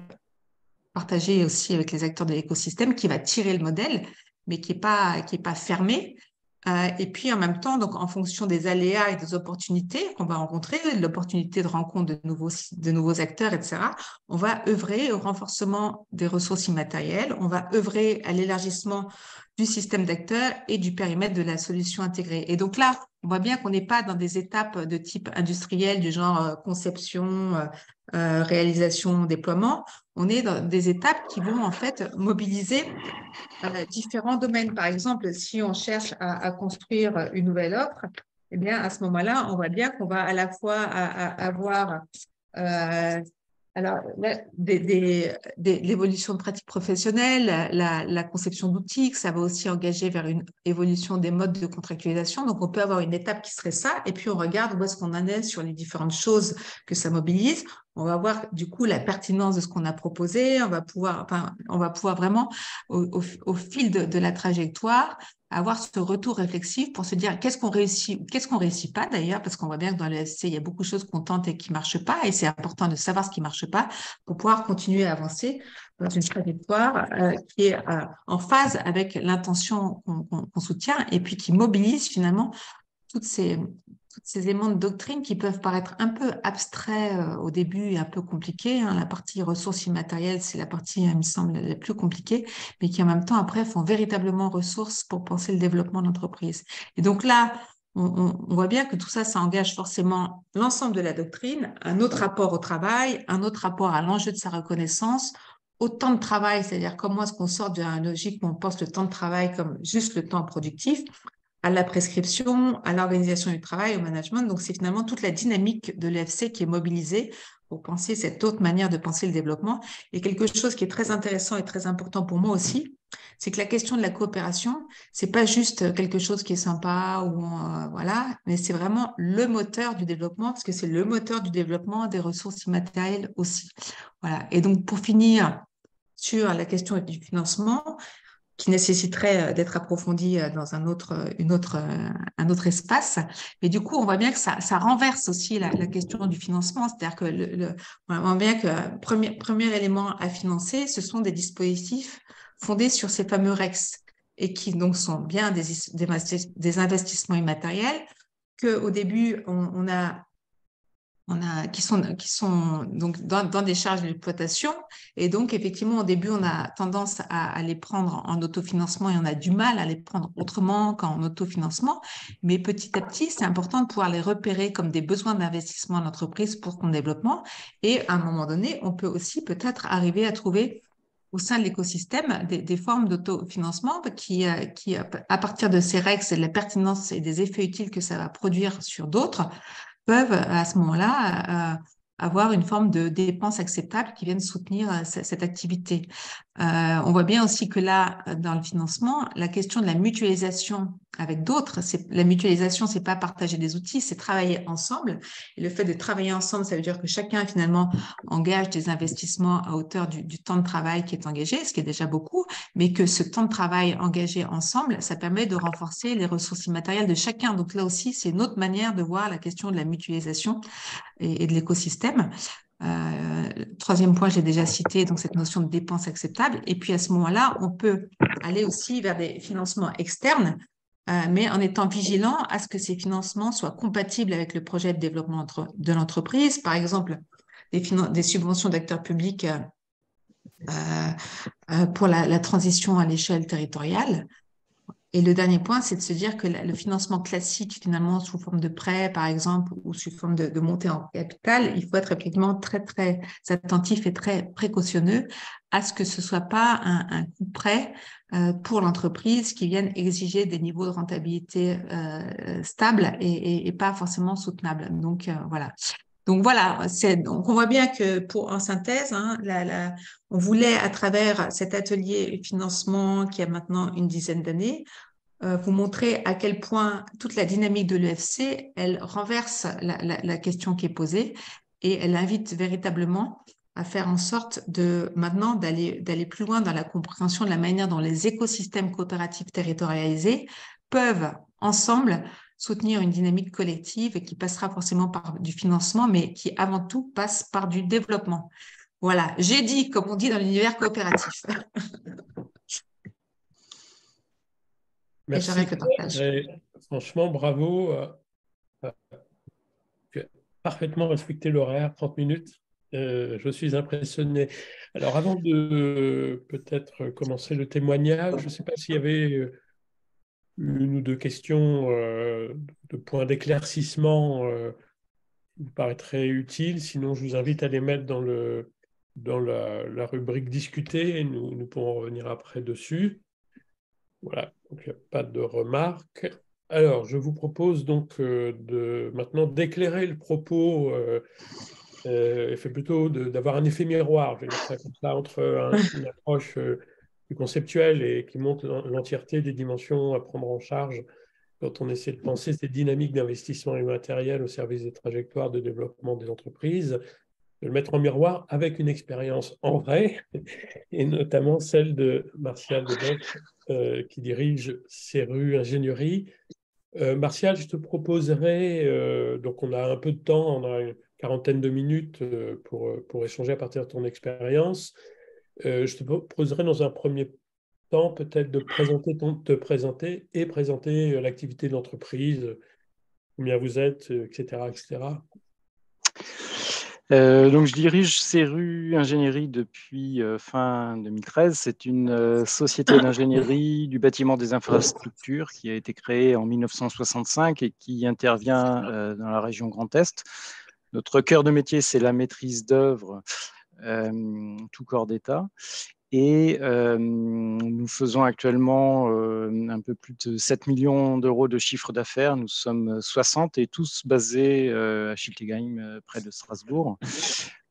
partagée aussi avec les acteurs de l'écosystème qui va tirer le modèle, mais qui est pas fermé. Et puis en même temps, donc en fonction des aléas et des opportunités qu'on va rencontrer, l'opportunité de rencontre de nouveaux acteurs, etc., on va œuvrer au renforcement des ressources immatérielles, on va œuvrer à l'élargissement du système d'acteurs et du périmètre de la solution intégrée. Et donc là, on voit bien qu'on n'est pas dans des étapes de type industriel, du genre conception, réalisation, déploiement. On est dans des étapes qui vont en fait mobiliser différents domaines. Par exemple, si on cherche à construire une nouvelle offre, eh bien, à ce moment-là, on voit bien qu'on va à la fois avoir alors, l'évolution de pratiques professionnelles, la conception d'outils, ça va aussi engager vers une évolution des modes de contractualisation. Donc, on peut avoir une étape qui serait ça, et puis on regarde où est-ce qu'on en est sur les différentes choses que ça mobilise. On va voir du coup la pertinence de ce qu'on a proposé. On va pouvoir vraiment, au fil de la trajectoire, avoir ce retour réflexif pour se dire qu'est-ce qu'on réussit, qu'est-ce qu'on réussit pas d'ailleurs, parce qu'on voit bien que dans le SC, il y a beaucoup de choses qu'on tente et qui marchent pas, et c'est important de savoir ce qui marche pas pour pouvoir continuer à avancer dans une trajectoire qui est en phase avec l'intention qu'on soutient et puis qui mobilise finalement toutes ces éléments de doctrine qui peuvent paraître un peu abstraits au début et un peu compliqués. Hein. La partie ressources immatérielles, c'est la partie, il me semble, la plus compliquée, mais qui en même temps, après, font véritablement ressources pour penser le développement de l'entreprise. Et donc là, on voit bien que tout ça, ça engage forcément l'ensemble de la doctrine, un autre rapport au travail, un autre rapport à l'enjeu de sa reconnaissance, au temps de travail, c'est-à-dire comment est-ce qu'on sort d'une logique où on pense le temps de travail comme juste le temps productif, à la prescription, à l'organisation du travail, au management. Donc, c'est finalement toute la dynamique de l'EFC qui est mobilisée pour penser cette autre manière de penser le développement. Et quelque chose qui est très intéressant et très important pour moi aussi, c'est que la question de la coopération, c'est pas juste quelque chose qui est sympa ou voilà, mais c'est vraiment le moteur du développement parce que c'est le moteur du développement des ressources immatérielles aussi. Voilà. Et donc, pour finir sur la question du financement, qui nécessiterait d'être approfondie dans un autre espace. Mais du coup, on voit bien que ça renverse aussi la question du financement. C'est-à-dire que on voit bien que premier élément à financer, ce sont des dispositifs fondés sur ces fameux REX et qui donc sont bien des investissements immatériels qu'au début, qui sont donc dans des charges d'exploitation. Et donc, effectivement, au début, on a tendance à les prendre en autofinancement et on a du mal à les prendre autrement qu'en autofinancement. Mais petit à petit, c'est important de pouvoir les repérer comme des besoins d'investissement en entreprise pour son développement. Et à un moment donné, on peut aussi peut-être arriver à trouver au sein de l'écosystème des formes d'autofinancement qui, à partir de ces règles et de la pertinence et des effets utiles que ça va produire sur d'autres, peuvent à ce moment-là avoir une forme de dépenses acceptables qui viennent soutenir cette activité. On voit bien aussi que là, dans le financement, la question de la mutualisation avec d'autres, la mutualisation, c'est pas partager des outils, c'est travailler ensemble. Et le fait de travailler ensemble, ça veut dire que chacun finalement engage des investissements à hauteur du temps de travail qui est engagé, ce qui est déjà beaucoup, mais que ce temps de travail engagé ensemble, ça permet de renforcer les ressources immatérielles de chacun. Donc là aussi, c'est une autre manière de voir la question de la mutualisation et de l'écosystème. Troisième point, j'ai déjà cité donc cette notion de dépenses acceptables. Et puis à ce moment-là, on peut aller aussi vers des financements externes, mais en étant vigilant à ce que ces financements soient compatibles avec le projet de développement de l'entreprise. Par exemple, des subventions d'acteurs publics pour la transition à l'échelle territoriale. Et le dernier point, c'est de se dire que le financement classique, finalement, sous forme de prêt, par exemple, ou sous forme de montée en capital, il faut être effectivement très, très attentif et très précautionneux à ce que ce soit pas un coup prêt pour l'entreprise qui vienne exiger des niveaux de rentabilité stables et pas forcément soutenables. Donc, voilà. Donc voilà, donc on voit bien que en synthèse, hein, on voulait à travers cet atelier financement qui a maintenant une dizaine d'années, vous montrer à quel point toute la dynamique de l'EFC, elle renverse la question qui est posée et elle invite véritablement à faire en sorte maintenant d'aller plus loin dans la compréhension de la manière dont les écosystèmes coopératifs territorialisés peuvent ensemble soutenir une dynamique collective et qui passera forcément par du financement, mais qui avant tout passe par du développement. Voilà, j'ai dit, comme on dit dans l'univers coopératif. Et Merci. j'arrête le partage. Et franchement, bravo. Tu as parfaitement respecté l'horaire, 30 minutes. Je suis impressionné. Alors, avant de peut-être commencer le témoignage, je ne sais pas s'il y avait une ou deux questions de points d'éclaircissement vous paraîtraient utiles. Sinon, je vous invite à les mettre dans la rubrique discuter et nous pourrons revenir après dessus. Voilà, donc il n'y a pas de remarques. Alors, je vous propose donc maintenant d'éclairer le propos, et fait plutôt d'avoir un effet miroir, je vais dire ça comme ça, entre une approche plus conceptuelle et qui montre l'entièreté des dimensions à prendre en charge quand on essaie de penser ces dynamiques d'investissement immatériel au service des trajectoires de développement des entreprises, de le mettre en miroir avec une expérience en vrai, et notamment celle de Martial Debecq, qui dirige CERU Ingénierie. Martial, je te proposerai, donc on a un peu de temps, on a une quarantaine de minutes pour échanger à partir de ton expérience. Je te proposerai dans un premier temps peut-être de te présenter et présenter l'activité de l'entreprise, combien vous êtes, etc., etc. Donc, je dirige CERU Ingénierie depuis fin 2013. C'est une société d'ingénierie du bâtiment des infrastructures qui a été créée en 1965 et qui intervient dans la région Grand Est. Notre cœur de métier, c'est la maîtrise d'œuvre, tout corps d'État. Et nous faisons actuellement un peu plus de 7 millions d'euros de chiffre d'affaires. Nous sommes 60 et tous basés à Schiltigheim, près de Strasbourg.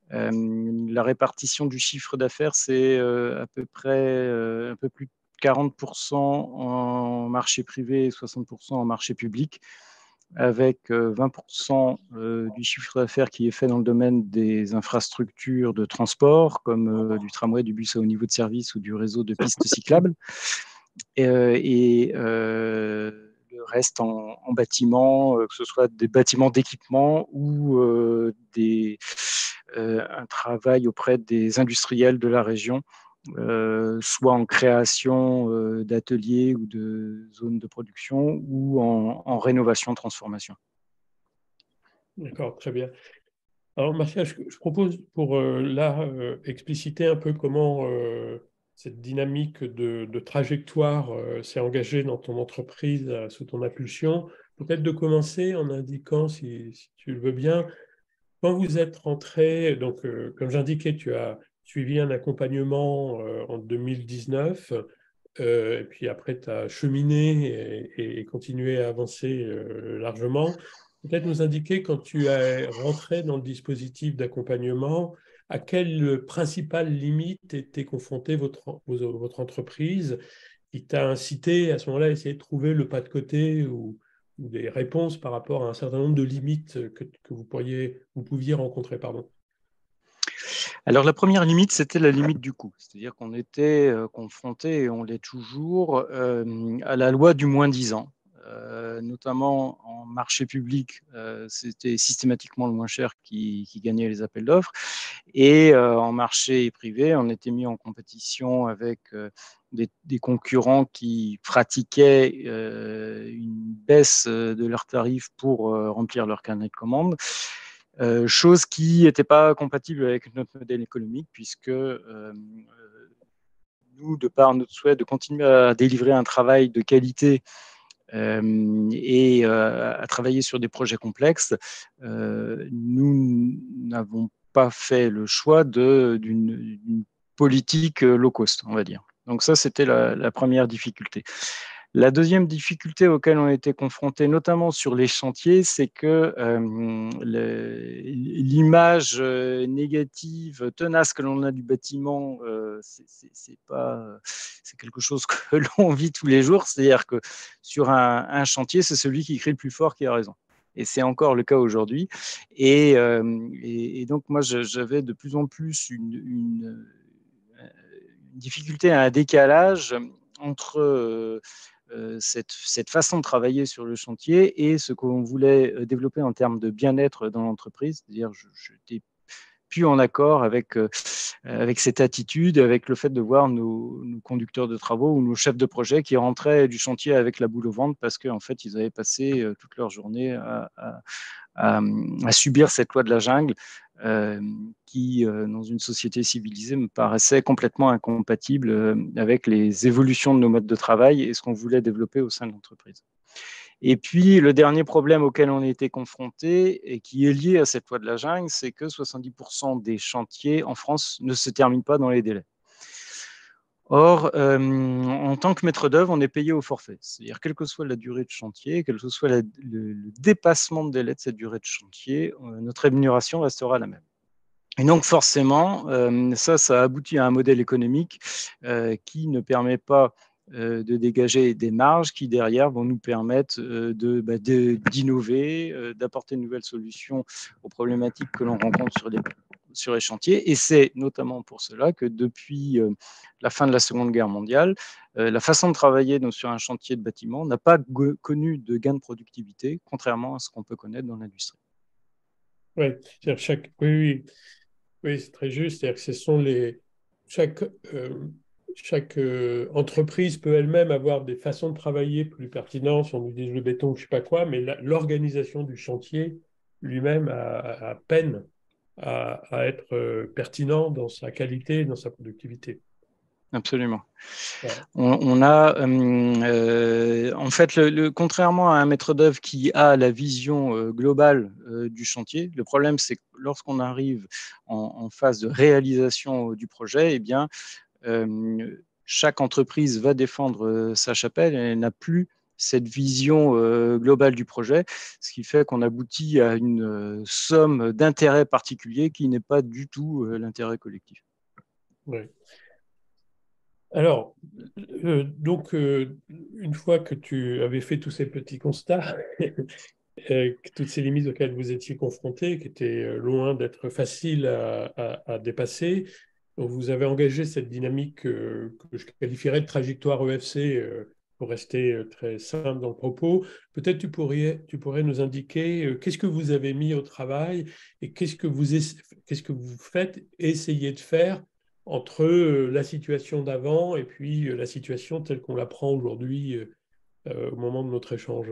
La répartition du chiffre d'affaires, c'est à peu près un peu plus de 40% en marché privé et 60% en marché public, avec 20% du chiffre d'affaires qui est fait dans le domaine des infrastructures de transport, comme du tramway, du bus à haut niveau de service ou du réseau de pistes cyclables, et le reste en bâtiment, que ce soit des bâtiments d'équipement ou un travail auprès des industriels de la région, soit en création d'ateliers ou de zones de production ou en rénovation, transformation. D'accord, très bien. Alors, Marcia, je propose pour expliciter un peu comment cette dynamique de trajectoire s'est engagée dans ton entreprise sous ton impulsion. Peut-être de commencer en indiquant, si tu le veux bien, quand vous êtes rentré, donc comme j'indiquais, tu as suivi un accompagnement en 2019, et puis après tu as cheminé et continué à avancer largement. Peut-être nous indiquer quand tu es rentré dans le dispositif d'accompagnement, à quelle principale limite était confrontée votre entreprise qui t'a incité à ce moment-là à essayer de trouver le pas de côté ou des réponses par rapport à un certain nombre de limites que vous pouviez rencontrer. Pardon. Alors la première limite, c'était la limite du coût. C'est-à-dire qu'on était confronté, et on l'est toujours, à la loi du moins 10 ans. Notamment en marché public, c'était systématiquement le moins cher qui gagnait les appels d'offres. Et en marché privé, on était mis en compétition avec des concurrents qui pratiquaient une baisse de leurs tarifs pour remplir leur carnet de commandes. Chose qui n'était pas compatible avec notre modèle économique, puisque nous, de par notre souhait de continuer à délivrer un travail de qualité et à travailler sur des projets complexes, nous n'avons pas fait le choix d'une politique low cost, on va dire. Donc ça, c'était la première difficulté. La deuxième difficulté auquel on a été confronté, notamment sur les chantiers, c'est que l'image négative, tenace que l'on a du bâtiment, c'est quelque chose que l'on vit tous les jours. C'est-à-dire que sur un chantier, c'est celui qui crie le plus fort qui a raison. Et c'est encore le cas aujourd'hui. Et donc, moi, j'avais de plus en plus une difficulté à un décalage entre cette façon de travailler sur le chantier et ce qu'on voulait développer en termes de bien-être dans l'entreprise. C'est-à-dire, je n'étais plus en accord avec cette attitude, avec le fait de voir nos conducteurs de travaux ou nos chefs de projet qui rentraient du chantier avec la boule au ventre parce qu'en fait, ils avaient passé toute leur journée à subir cette loi de la jungle qui, dans une société civilisée, me paraissait complètement incompatible avec les évolutions de nos modes de travail et ce qu'on voulait développer au sein de l'entreprise. Et puis, le dernier problème auquel on a été confronté et qui est lié à cette loi de la jungle, c'est que 70% des chantiers en France ne se terminent pas dans les délais. Or, en tant que maître d'œuvre, on est payé au forfait. C'est-à-dire, quelle que soit la durée de chantier, quel que soit le dépassement de délai de cette durée de chantier, notre rémunération restera la même. Et donc, forcément, ça aboutit à un modèle économique qui ne permet pas de dégager des marges qui, derrière, vont nous permettre d'innover, d'apporter de nouvelles solutions aux problématiques que l'on rencontre sur les chantiers. Et c'est notamment pour cela que depuis la fin de la Seconde Guerre mondiale, la façon de travailler sur un chantier de bâtiment n'a pas connu de gain de productivité, contrairement à ce qu'on peut connaître dans l'industrie. Ouais, oui, c'est très juste. C'est-à-dire que ce sont chaque entreprise peut elle-même avoir des façons de travailler plus pertinentes, si on nous dit le béton, je ne sais pas quoi, mais l'organisation du chantier lui-même a peine à être pertinent dans sa qualité et dans sa productivité. Absolument. Ouais. On a, en fait, contrairement à un maître d'œuvre qui a la vision globale du chantier, le problème, c'est que lorsqu'on arrive en phase de réalisation du projet, eh bien, chaque entreprise va défendre sa chapelle et elle n'a plus cette vision globale du projet, ce qui fait qu'on aboutit à une somme d'intérêts particuliers qui n'est pas du tout l'intérêt collectif. Ouais. Alors, une fois que tu avais fait tous ces petits constats, toutes ces limites auxquelles vous étiez confrontés, qui étaient loin d'être faciles à dépasser, donc vous avez engagé cette dynamique que je qualifierais de trajectoire EFC, pour rester très simple dans le propos. Peut-être tu pourrais nous indiquer qu'est-ce que vous avez mis au travail et qu'est-ce que vous faites, essayez de faire entre la situation d'avant et puis la situation telle qu'on la prend aujourd'hui au moment de notre échange.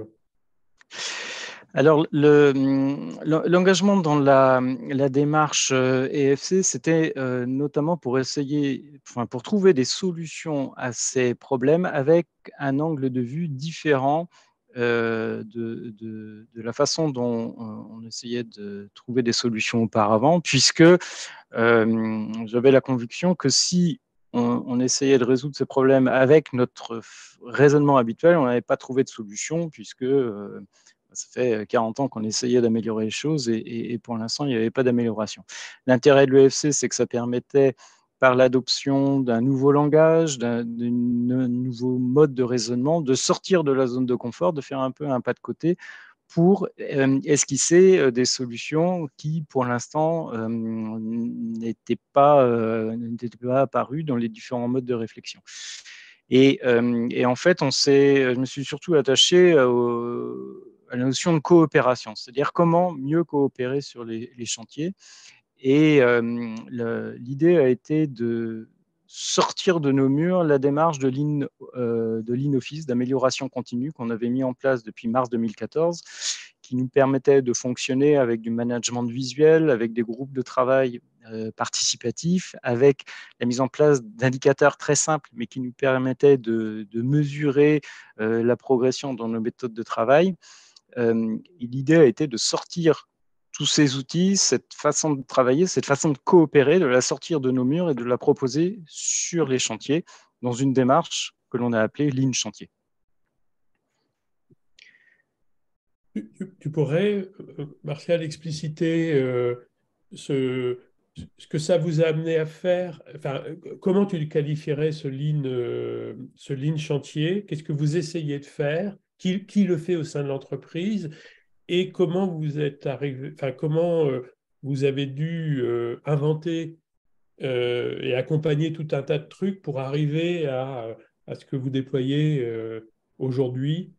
Alors, l'engagement dans la démarche EFC, c'était notamment pour pour trouver des solutions à ces problèmes avec un angle de vue différent de la façon dont on essayait de trouver des solutions auparavant, puisque j'avais la conviction que si on essayait de résoudre ces problèmes avec notre raisonnement habituel, on n'avait pas trouvé de solution, puisque ça fait 40 ans qu'on essayait d'améliorer les choses et pour l'instant, il n'y avait pas d'amélioration. L'intérêt de l'EFC, c'est que ça permettait, par l'adoption d'un nouveau langage, d'un nouveau mode de raisonnement, de sortir de la zone de confort, de faire un peu un pas de côté pour esquisser des solutions qui, pour l'instant, n'étaient pas apparues dans les différents modes de réflexion. Et en fait, je me suis surtout attaché à la notion de coopération, c'est-à-dire comment mieux coopérer sur les chantiers. Et l'idée a été de sortir de nos murs la démarche de Lean Office, d'amélioration continue qu'on avait mis en place depuis mars 2014, qui nous permettait de fonctionner avec du management visuel, avec des groupes de travail participatifs, avec la mise en place d'indicateurs très simples, mais qui nous permettaient de mesurer la progression dans nos méthodes de travail. L'idée a été de sortir tous ces outils, cette façon de travailler, cette façon de coopérer, de la sortir de nos murs et de la proposer sur les chantiers dans une démarche que l'on a appelée Lean Chantier. Tu pourrais, Martial, expliciter ce que ça vous a amené à faire, enfin, comment tu qualifierais ce Lean chantier? Qu'est-ce que vous essayez de faire? Qui le fait au sein de l'entreprise? Et comment vous êtes arrivé, enfin, comment vous avez dû inventer et accompagner tout un tas de trucs pour arriver à ce que vous déployez aujourd'hui?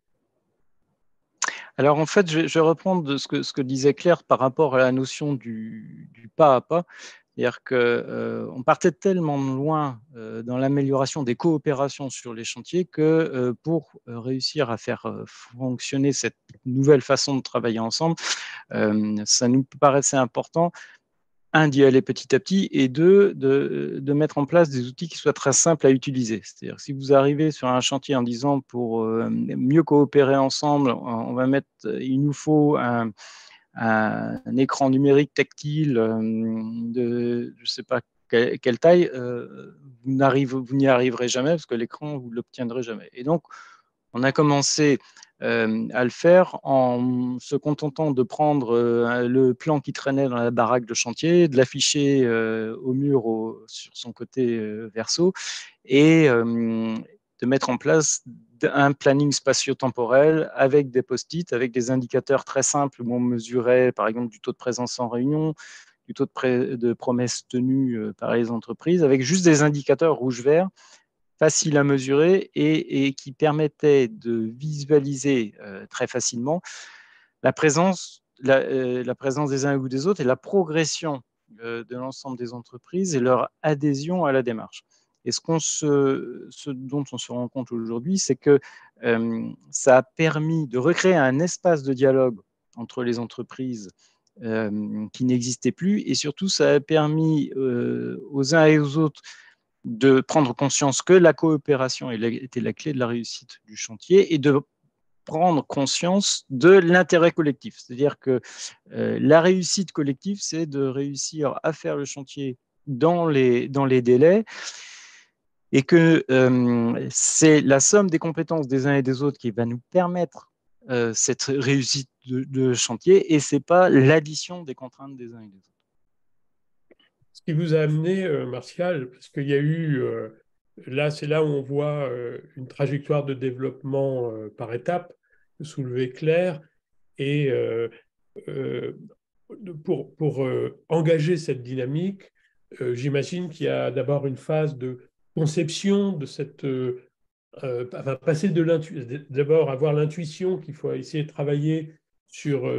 Alors en fait, je vais reprendre ce que disait Claire par rapport à la notion du pas à pas. C'est-à-dire qu'on partait tellement loin dans l'amélioration des coopérations sur les chantiers que pour réussir à faire fonctionner cette nouvelle façon de travailler ensemble, ça nous paraissait important un, d'y aller petit à petit, et deux, de mettre en place des outils qui soient très simples à utiliser. C'est-à-dire si vous arrivez sur un chantier en disant pour mieux coopérer ensemble, il nous faut un écran numérique tactile de je ne sais pas quelle taille, vous n'y arriverez jamais parce que l'écran, vous ne l'obtiendrez jamais. Et donc, on a commencé à le faire en se contentant de prendre le plan qui traînait dans la baraque de chantier, de l'afficher au mur sur son côté verso et de mettre en place un planning spatio-temporel avec des post-it, avec des indicateurs très simples où on mesurait par exemple du taux de présence en réunion, du taux de promesses tenues par les entreprises, avec juste des indicateurs rouge-vert faciles à mesurer et qui permettaient de visualiser très facilement la présence des uns ou des autres et la progression de l'ensemble des entreprises et leur adhésion à la démarche. Et ce dont on se rend compte aujourd'hui, c'est que ça a permis de recréer un espace de dialogue entre les entreprises qui n'existait plus, et surtout ça a permis aux uns et aux autres de prendre conscience que la coopération était la clé de la réussite du chantier et de prendre conscience de l'intérêt collectif. C'est-à-dire que la réussite collective, c'est de réussir à faire le chantier dans les délais et que c'est la somme des compétences des uns et des autres qui va nous permettre cette réussite de chantier et ce n'est pas l'addition des contraintes des uns et des autres. Ce qui vous a amené, Martial, parce qu'il y a eu, là, c'est là où on voit une trajectoire de développement par étapes, soulevée claire, et pour engager cette dynamique, j'imagine qu'il y a d'abord une phase de conception de cette... enfin, passer de l'intuition, d'abord avoir l'intuition qu'il faut essayer de travailler sur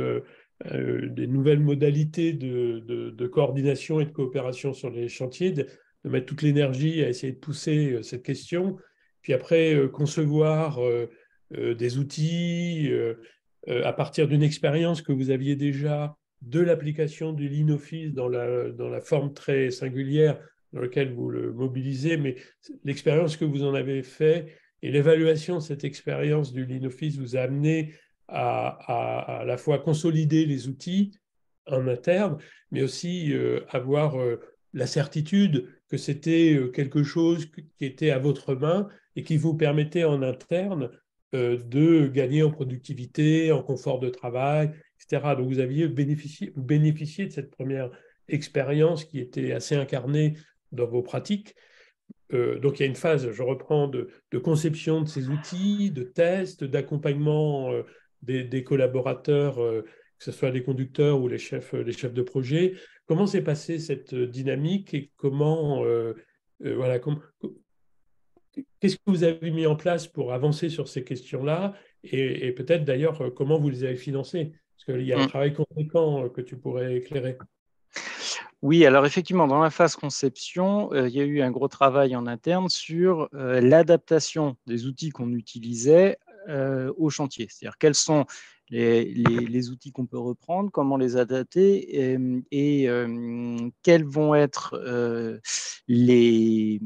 des nouvelles modalités de coordination et de coopération sur les chantiers, de mettre toute l'énergie à essayer de pousser cette question, puis après concevoir des outils à partir d'une expérience que vous aviez déjà de l'application du Lean Office dans la forme très singulière dans laquelle vous le mobilisez, mais l'expérience que vous en avez fait et l'évaluation de cette expérience du Lean Office vous a amené à la fois consolider les outils en interne, mais aussi avoir la certitude que c'était quelque chose qui était à votre main et qui vous permettait en interne de gagner en productivité, en confort de travail, etc. Donc vous aviez bénéficié de cette première expérience qui était assez incarnée dans vos pratiques. Donc il y a une phase, je reprends, de conception de ces outils, de tests, d'accompagnement des collaborateurs, que ce soit les conducteurs ou les chefs de projet. Comment s'est passée cette dynamique et comment, voilà, qu'est-ce que vous avez mis en place pour avancer sur ces questions-là et peut-être d'ailleurs comment vous les avez financées? Parce qu'il y a un travail conséquent que tu pourrais éclairer. Oui, alors effectivement, dans la phase conception, il y a eu un gros travail en interne sur l'adaptation des outils qu'on utilisait au chantier. C'est-à-dire quels sont les outils qu'on peut reprendre, comment les adapter et quelles vont être les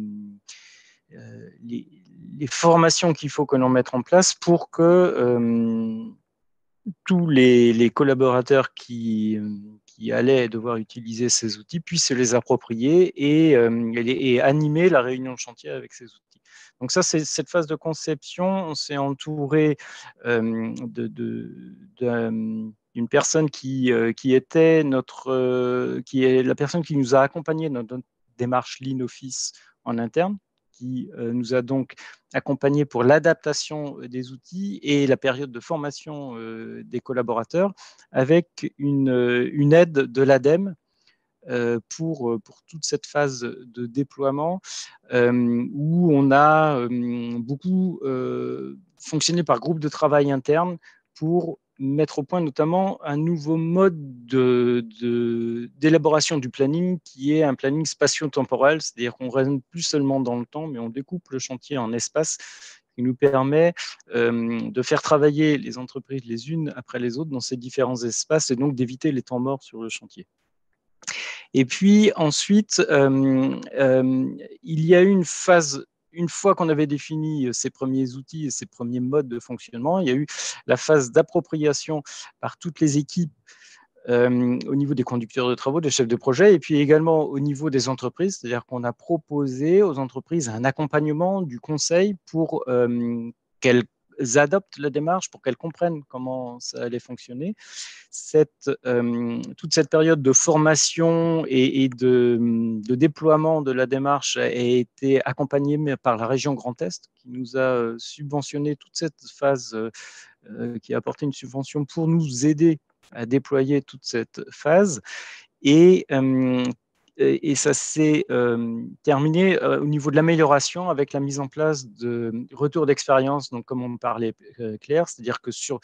formations qu'il faut que l'on mette en place pour que tous les collaborateurs qui allaient devoir utiliser ces outils puissent se les approprier et animer la réunion de chantier avec ces outils. Donc ça, c'est cette phase de conception. On s'est entouré d'une personne qui était qui est la personne qui nous a accompagnés dans notre démarche Lean Office en interne, qui nous a donc accompagnés pour l'adaptation des outils et la période de formation des collaborateurs avec une aide de l'ADEME pour toute cette phase de déploiement où on a beaucoup fonctionné par groupe de travail interne pour mettre au point notamment un nouveau mode d'élaboration du planning qui est un planning spatio-temporel, c'est-à-dire qu'on ne raisonne plus seulement dans le temps, mais on découpe le chantier en espaces qui nous permet de faire travailler les entreprises les unes après les autres dans ces différents espaces et donc d'éviter les temps morts sur le chantier. Et puis ensuite, il y a eu une phase, une fois qu'on avait défini ces premiers outils et ces premiers modes de fonctionnement, il y a eu la phase d'appropriation par toutes les équipes au niveau des conducteurs de travaux, des chefs de projet, et puis également au niveau des entreprises, c'est-à-dire qu'on a proposé aux entreprises un accompagnement du conseil pour qu'elles adoptent la démarche, pour qu'elles comprennent comment ça allait fonctionner. Toute cette période de formation et de déploiement de la démarche a été accompagnée par la région Grand Est, qui nous a subventionné toute cette phase, qui a apporté une subvention pour nous aider à déployer toute cette phase. Et ça s'est terminé au niveau de l'amélioration avec la mise en place de retours d'expérience, donc comme on parlait Claire, c'est-à-dire que sur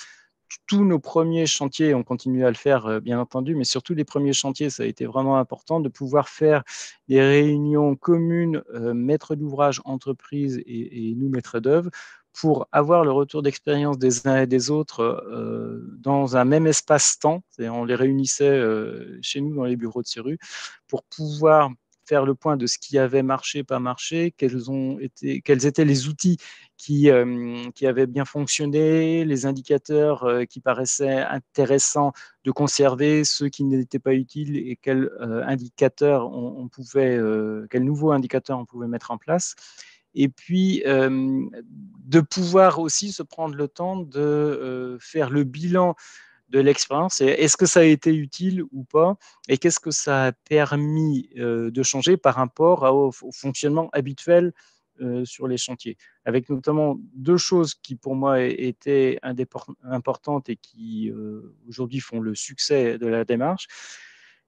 tous nos premiers chantiers, on continue à le faire bien entendu, mais sur tous les premiers chantiers, ça a été vraiment important de pouvoir faire des réunions communes, maîtres d'ouvrage, entreprises et nous, maîtres d'œuvre, pour avoir le retour d'expérience des uns et des autres dans un même espace-temps. On les réunissait chez nous dans les bureaux de CERU pour pouvoir faire le point de ce qui avait marché, pas marché, quels étaient les outils qui avaient bien fonctionné, les indicateurs qui paraissaient intéressants de conserver, ceux qui n'étaient pas utiles et quels nouveaux indicateurs on pouvait mettre en place. Et puis, de pouvoir aussi se prendre le temps de faire le bilan de l'expérience. Est-ce que ça a été utile ou pas? Et qu'est-ce que ça a permis de changer par rapport au fonctionnement habituel sur les chantiers? Avec notamment deux choses qui, pour moi, étaient importantes et qui, aujourd'hui, font le succès de la démarche,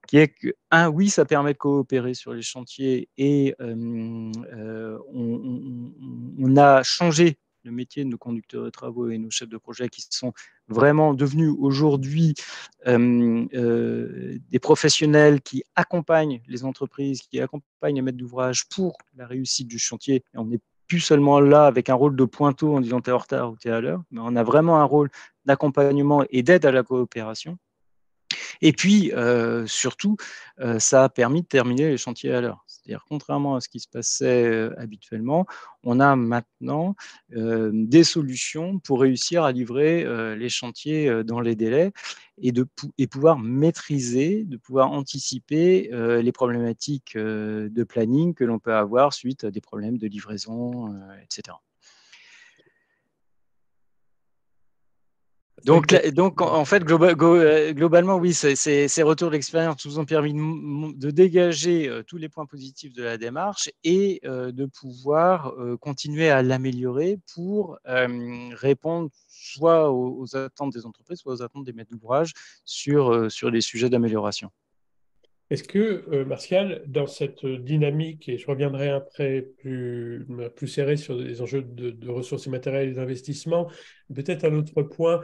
qui est que, oui, ça permet de coopérer sur les chantiers et on a changé le métier de nos conducteurs de travaux et nos chefs de projet qui sont vraiment devenus aujourd'hui des professionnels qui accompagnent les entreprises, qui accompagnent les maîtres d'ouvrage pour la réussite du chantier. Et on n'est plus seulement là avec un rôle de pointeau en disant t'es en retard ou t'es à l'heure, mais on a vraiment un rôle d'accompagnement et d'aide à la coopération. Et puis, surtout, ça a permis de terminer les chantiers à l'heure. C'est-à-dire, contrairement à ce qui se passait habituellement, on a maintenant des solutions pour réussir à livrer les chantiers dans les délais et pouvoir maîtriser, de pouvoir anticiper les problématiques de planning que l'on peut avoir suite à des problèmes de livraison, etc. Donc, en fait, globalement, oui, ces retours d'expérience nous ont permis de dégager tous les points positifs de la démarche et de pouvoir continuer à l'améliorer pour répondre soit aux attentes des entreprises, soit aux attentes des maîtres d'ouvrage sur les sujets d'amélioration. Est-ce que, Martial, dans cette dynamique, et je reviendrai après plus serré sur les enjeux de ressources immatérielles et d'investissement, peut-être un autre point,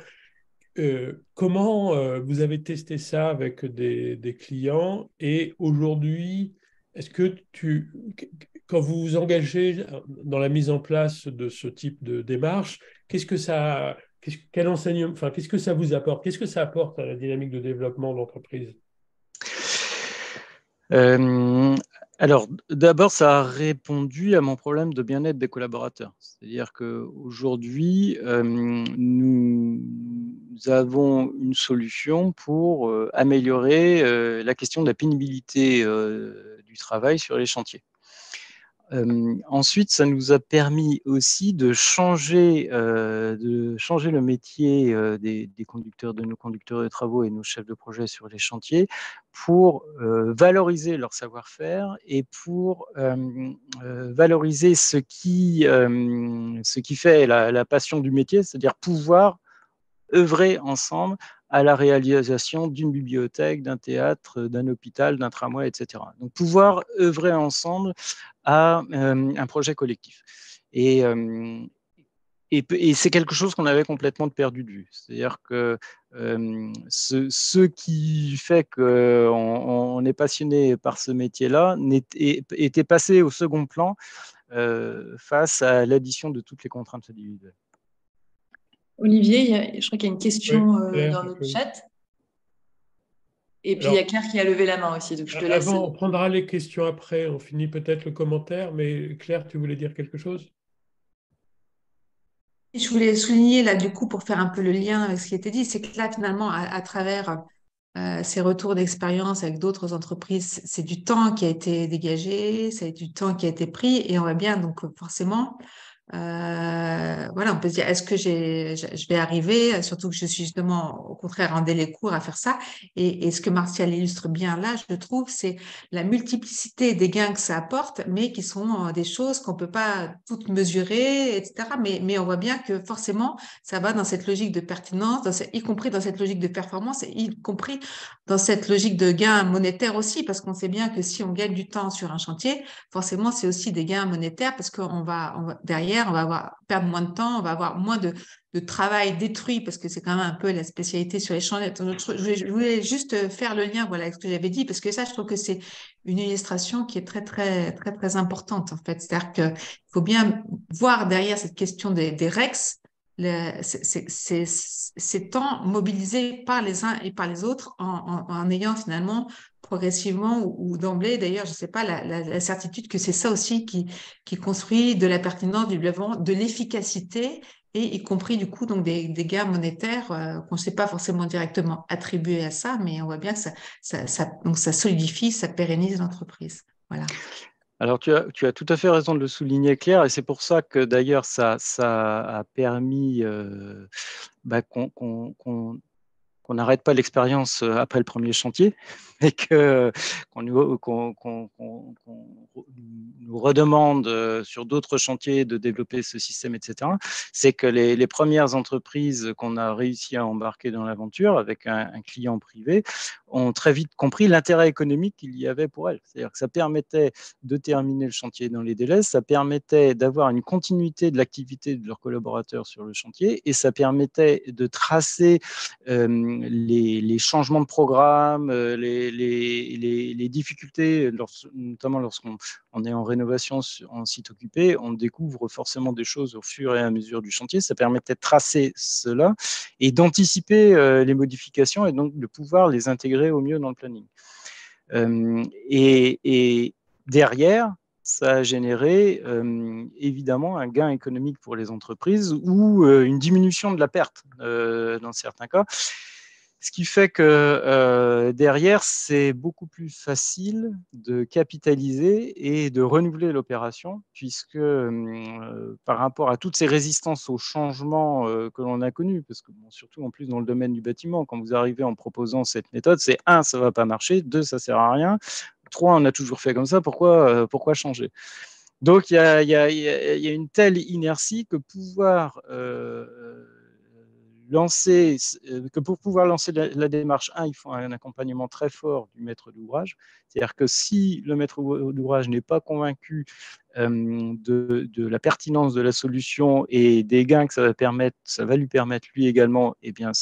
comment vous avez testé ça avec des clients et aujourd'hui, est-ce que quand vous vous engagez dans la mise en place de ce type de démarche, quel enseignement, enfin, qu'est-ce que ça vous apporte? Qu'est-ce que ça apporte à la dynamique de développement de l'entreprise? Alors, d'abord, ça a répondu à mon problème de bien-être des collaborateurs. C'est-à-dire qu'aujourd'hui, nous avons une solution pour améliorer la question de la pénibilité du travail sur les chantiers. Ensuite, ça nous a permis aussi de changer le métier des conducteurs, de nos conducteurs de travaux et nos chefs de projet sur les chantiers pour valoriser leur savoir-faire et pour valoriser ce qui fait la passion du métier, c'est-à-dire pouvoir œuvrer ensemble à la réalisation d'une bibliothèque, d'un théâtre, d'un hôpital, d'un tramway, etc. Donc pouvoir œuvrer ensemble à un projet collectif. Et c'est quelque chose qu'on avait complètement perdu de vue. C'est-à-dire que ce qui fait qu'on est passionné par ce métier-là était passé au second plan face à l'addition de toutes les contraintes individuelles. Olivier, je crois qu'il y a une question Claire, dans le chat. Et puis, il y a Claire qui a levé la main aussi, donc je te laisse. Avant, on prendra les questions après, on finit peut-être le commentaire, mais Claire, tu voulais dire quelque chose? Je voulais souligner là, du coup, pour faire un peu le lien avec ce qui a été dit, c'est que là, finalement, à travers ces retours d'expérience avec d'autres entreprises, c'est du temps qui a été dégagé, c'est du temps qui a été pris, et on voit bien, donc forcément, voilà, on peut se dire, est-ce que je vais arriver, surtout que je suis justement, au contraire, en délai court à faire ça. Et ce que Martial illustre bien là, je trouve, c'est la multiplicité des gains que ça apporte, mais qui sont des choses qu'on peut pas toutes mesurer, etc. Mais on voit bien que forcément, ça va dans cette logique de pertinence, y compris dans cette logique de performance, et y compris dans cette logique de gain monétaire aussi, parce qu'on sait bien que si on gagne du temps sur un chantier, forcément, c'est aussi des gains monétaires parce derrière, on va perdre moins de temps, on va avoir moins de travail détruit parce que c'est quand même un peu la spécialité sur les chantiers. Je voulais juste faire le lien, voilà, avec ce que j'avais dit, parce que ça, je trouve que c'est une illustration qui est très, très, très, très importante, en fait. C'est-à-dire qu'il faut bien voir derrière cette question des REX, ces temps mobilisés par les uns et par les autres en ayant finalement progressivement ou d'emblée, d'ailleurs, je ne sais pas, la certitude que c'est ça aussi qui construit de la pertinence, du développement, de l'efficacité et y compris du coup donc des gains monétaires qu'on ne sait pas forcément directement attribuer à ça, mais on voit bien que donc ça solidifie, ça pérennise l'entreprise. Voilà. Alors, tu as tout à fait raison de le souligner, Claire, et c'est pour ça que d'ailleurs, ça a permis qu'on n'arrête pas l'expérience après le premier chantier, et qu'on nous redemande sur d'autres chantiers de développer ce système, etc. C'est que les premières entreprises qu'on a réussi à embarquer dans l'aventure avec un client privé ont très vite compris l'intérêt économique qu'il y avait pour elles. C'est-à-dire que ça permettait de terminer le chantier dans les délais, ça permettait d'avoir une continuité de l'activité de leurs collaborateurs sur le chantier, et ça permettait de tracer les changements de programme, les difficultés, notamment lorsqu'on est en rénovation en site occupé, on découvre forcément des choses au fur et à mesure du chantier. Ça permettait de tracer cela et d'anticiper les modifications et donc de pouvoir les intégrer au mieux dans le planning. Et derrière, ça a généré évidemment un gain économique pour les entreprises ou une diminution de la perte dans certains cas. Ce qui fait que derrière, c'est beaucoup plus facile de capitaliser et de renouveler l'opération, puisque par rapport à toutes ces résistances au changement que l'on a connues, parce que bon, surtout en plus dans le domaine du bâtiment, quand vous arrivez en proposant cette méthode, c'est 1, ça ne va pas marcher, 2, ça ne sert à rien, 3, on a toujours fait comme ça, pourquoi changer? Donc, il y a une telle inertie que pour pouvoir lancer la démarche 1, il faut un accompagnement très fort du maître d'ouvrage. C'est-à-dire que si le maître d'ouvrage n'est pas convaincu de la pertinence de la solution et des gains que ça va lui permettre lui également, eh bien,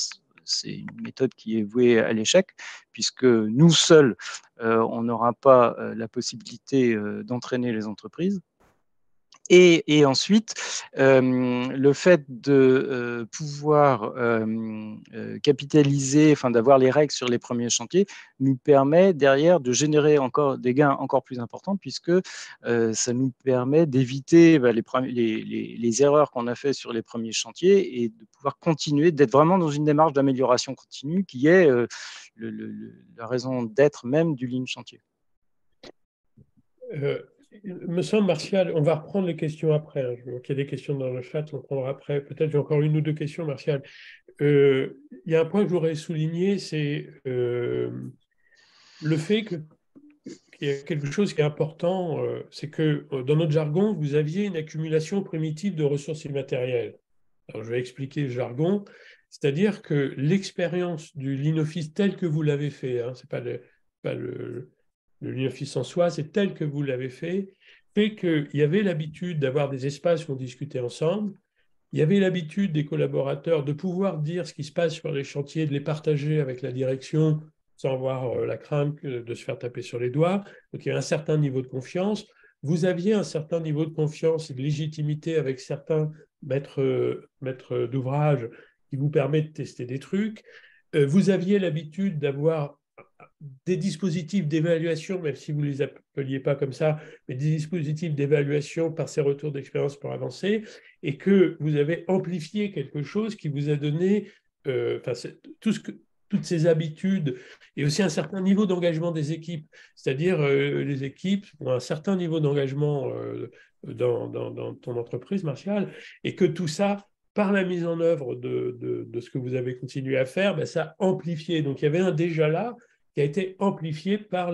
c'est une méthode qui est vouée à l'échec, puisque nous seuls, on n'aura pas la possibilité d'entraîner les entreprises. Et ensuite, le fait de pouvoir capitaliser, enfin d'avoir les règles sur les premiers chantiers, nous permet derrière de générer encore des gains encore plus importants, puisque ça nous permet d'éviter les erreurs qu'on a fait sur les premiers chantiers et de pouvoir continuer, d'être vraiment dans une démarche d'amélioration continue qui est la raison d'être même du Lean chantier. Me semble, Martial, on va reprendre les questions après. Hein. Il y a des questions dans le chat, on prendra après. Peut-être j'ai encore une ou deux questions, Martial. Il y a un point que je voudrais souligner, c'est le fait qu'il y a quelque chose qui est important, c'est que dans notre jargon, vous aviez une accumulation primitive de ressources immatérielles. Alors, je vais expliquer le jargon, c'est-à-dire que l'expérience du Lean Office tel que vous l'avez fait, hein, c'est pas le Lean Office en soi, c'est tel que vous l'avez fait qu'il y avait l'habitude d'avoir des espaces où on discutait ensemble, il y avait l'habitude des collaborateurs de pouvoir dire ce qui se passe sur les chantiers, de les partager avec la direction sans avoir la crainte de se faire taper sur les doigts. Donc il y a un certain niveau de confiance. Vous aviez un certain niveau de confiance et de légitimité avec certains maîtres d'ouvrage qui vous permettent de tester des trucs. Vous aviez l'habitude d'avoir des dispositifs d'évaluation, même si vous ne les appeliez pas comme ça, mais des dispositifs d'évaluation par ces retours d'expérience pour avancer, et que vous avez amplifié quelque chose qui vous a donné toutes ces habitudes et aussi un certain niveau d'engagement des équipes. C'est-à-dire, les équipes ont un certain niveau d'engagement dans ton entreprise, Martial, et que tout ça, par la mise en œuvre de ce que vous avez continué à faire, ben, ça a amplifié. Donc, il y avait un déjà là qui a été amplifié par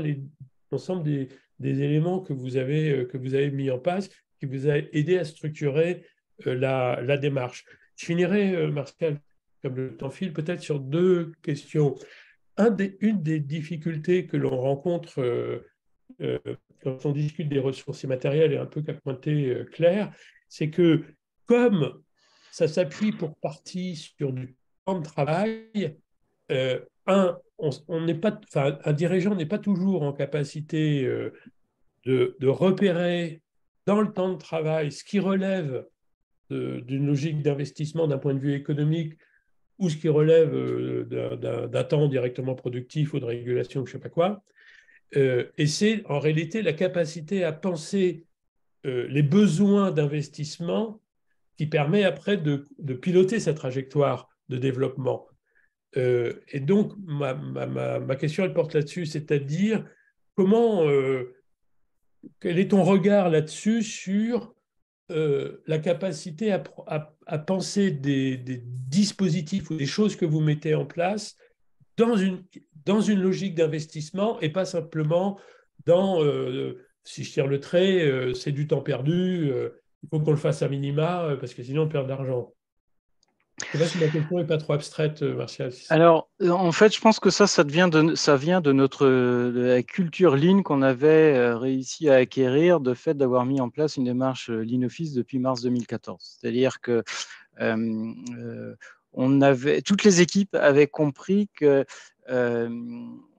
l'ensemble des éléments que vous avez mis en place, qui vous a aidé à structurer la démarche. Je finirai, Martial, comme le temps file, peut-être sur deux questions. Une des difficultés que l'on rencontre euh, quand on discute des ressources immatérielles, et un peu qu'a pointé Claire, c'est que comme ça s'appuie pour partie sur du temps de travail, on n'est pas, enfin, un dirigeant n'est pas toujours en capacité de repérer dans le temps de travail ce qui relève d'une logique d'investissement d'un point de vue économique ou ce qui relève d'un temps directement productif ou de régulation ou je ne sais pas quoi. Et c'est en réalité la capacité à penser les besoins d'investissement qui permet après de piloter sa trajectoire de développement. Et donc, ma question, elle porte là-dessus, c'est-à-dire quel est ton regard là-dessus sur la capacité à penser des dispositifs ou des choses que vous mettez en place dans une logique d'investissement et pas simplement si je tire le trait, c'est du temps perdu, il faut qu'on le fasse à minima parce que sinon on perd de l'argent. Je ne sais pas si ma question n'est pas trop abstraite, Martial. Alors, en fait, je pense que ça vient de de la culture Lean qu'on avait réussi à acquérir, de fait d'avoir mis en place une démarche Lean Office depuis mars 2014. C'est-à-dire que toutes les équipes avaient compris que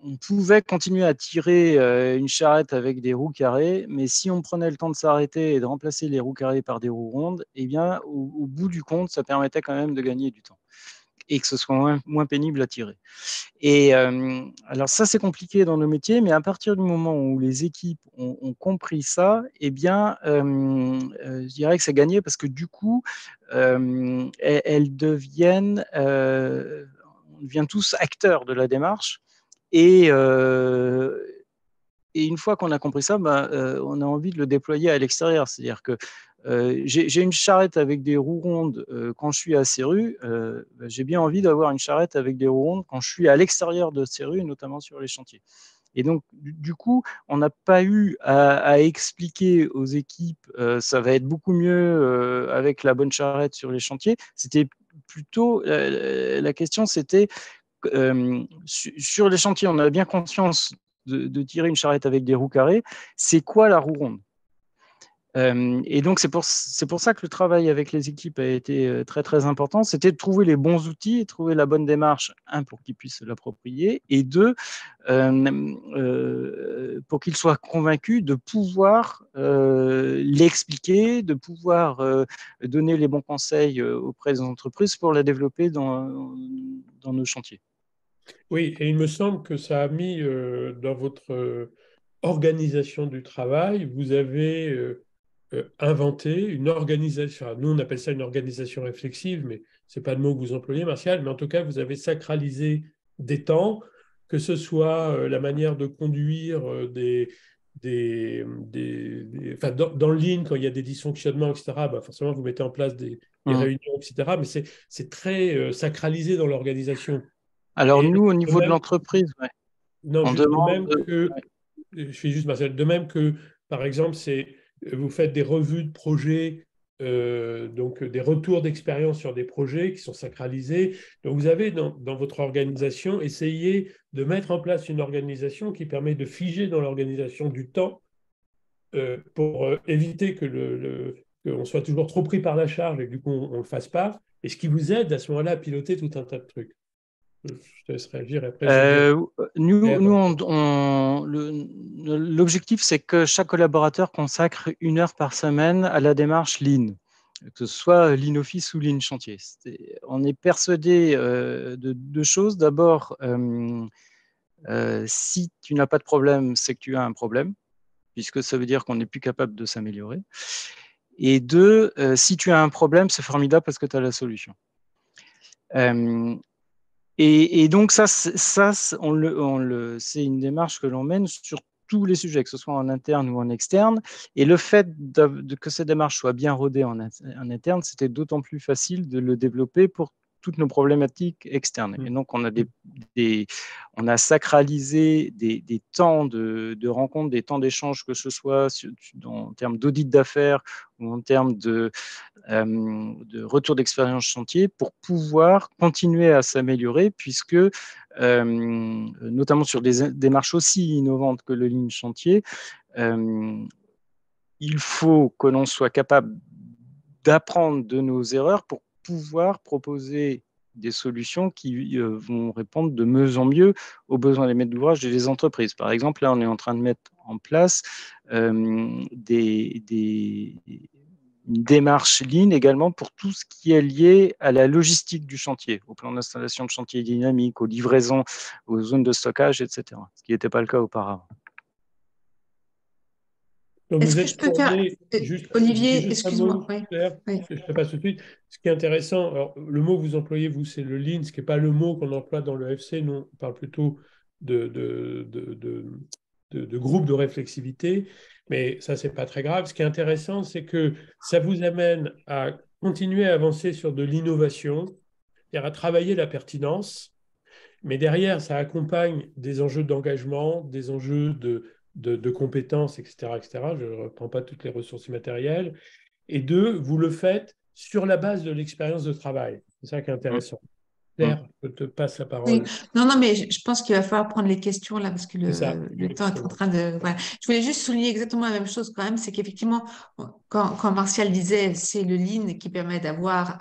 on pouvait continuer à tirer une charrette avec des roues carrées, mais si on prenait le temps de s'arrêter et de remplacer les roues carrées par des roues rondes, eh bien, au bout du compte, ça permettait quand même de gagner du temps et que ce soit moins pénible à tirer. Et alors ça, c'est compliqué dans nos métiers, mais à partir du moment où les équipes ont compris ça, eh bien, je dirais que c'est gagné parce que du coup, elles deviennent, on devient tous acteurs de la démarche. Et une fois qu'on a compris ça, on a envie de le déployer à l'extérieur. C'est-à-dire que j'ai une charrette avec des roues rondes quand je suis à Céru. J'ai bien envie d'avoir une charrette avec des roues rondes quand je suis à l'extérieur de Céru, notamment sur les chantiers. Et donc, du coup, on n'a pas eu à expliquer aux équipes ça va être beaucoup mieux avec la bonne charrette sur les chantiers. C'était plutôt, la question, c'était sur les chantiers, on a bien conscience de tirer une charrette avec des roues carrées. C'est quoi la roue ronde ? Et donc, c'est pour ça que le travail avec les équipes a été très, très important. C'était de trouver les bons outils et trouver la bonne démarche, un, pour qu'ils puissent se l'approprier, et deux, pour qu'ils soient convaincus de pouvoir l'expliquer, de pouvoir donner les bons conseils auprès des entreprises pour la développer dans nos chantiers. Oui, et il me semble que ça a mis dans votre organisation du travail, vous avez inventé une organisation. Nous, on appelle ça une organisation réflexive, mais ce n'est pas le mot que vous employez, Martial, mais en tout cas, vous avez sacralisé des temps, que ce soit la manière de conduire enfin, dans le Lean, quand il y a des dysfonctionnements, etc., forcément, vous mettez en place des réunions, etc., mais c'est très sacralisé dans l'organisation. Alors, Et nous, au niveau de l'entreprise, ouais, non, on demande. je fais juste Marcel, de même que, par exemple, vous faites des revues de projets, donc des retours d'expérience sur des projets qui sont sacralisés. Donc, vous avez dans votre organisation essayé de mettre en place une organisation qui permet de figer dans l'organisation du temps pour éviter qu'on soit toujours trop pris par la charge et que du coup, on ne le fasse pas. Et ce qui vous aide à ce moment-là à piloter tout un tas de trucs. Je te laisse réagir après. L'objectif, c'est que chaque collaborateur consacre 1 heure par semaine à la démarche Lean, que ce soit Lean Office ou Lean Chantier. On est persuadé de deux choses. D'abord, Si tu n'as pas de problème, c'est que tu as un problème, puisque ça veut dire qu'on n'est plus capable de s'améliorer. Et deux, si tu as un problème, c'est formidable parce que tu as la solution. Et donc ça c'est une démarche que l'on mène sur tous les sujets, que ce soit en interne ou en externe. Et le fait que cette démarche soit bien rodée en interne, c'était d'autant plus facile de le développer pour toutes nos problématiques externes. Et donc, on a sacralisé des temps de rencontre, des temps d'échange, que ce soit en termes d'audit d'affaires ou en termes de retour d'expérience chantier, pour pouvoir continuer à s'améliorer, puisque notamment sur des démarches aussi innovantes que le Lean chantier, il faut que l'on soit capable d'apprendre de nos erreurs pour pouvoir proposer des solutions qui vont répondre de mieux en mieux aux besoins des maîtres d'ouvrage des entreprises. Par exemple, là, on est en train de mettre en place une démarche Lean également pour tout ce qui est lié à la logistique du chantier, au plan d'installation de chantier dynamique, aux livraisons, aux zones de stockage, etc. Ce qui n'était pas le cas auparavant. Donc Est-ce vous que êtes je peux faire, formé, Olivier, juste un mot, excuse-moi, oui. Claire, Oui. que je te passe tout de suite. Ce qui est intéressant, alors, le mot que vous employez, vous, c'est le Lean, ce qui n'est pas le mot qu'on emploie dans le FC. Nous, on parle plutôt de groupe de réflexivité, mais ça, c'est pas très grave. Ce qui est intéressant, c'est que ça vous amène à continuer à avancer sur de l'innovation, c'est-à-dire à travailler la pertinence, mais derrière, ça accompagne des enjeux d'engagement, des enjeux de compétences, etc., etc. Je ne reprends pas toutes les ressources immatérielles. Et deux, vous le faites sur la base de l'expérience de travail. C'est ça qui est intéressant. Claire, je te passe la Oui, parole. non, mais je pense qu'il va falloir prendre les questions là parce que C'est ça, le temps est en exactement. train de. Voilà. Je voulais juste souligner exactement la même chose quand même, c'est qu'effectivement, quand Martial disait c'est le lean qui permet d'avoir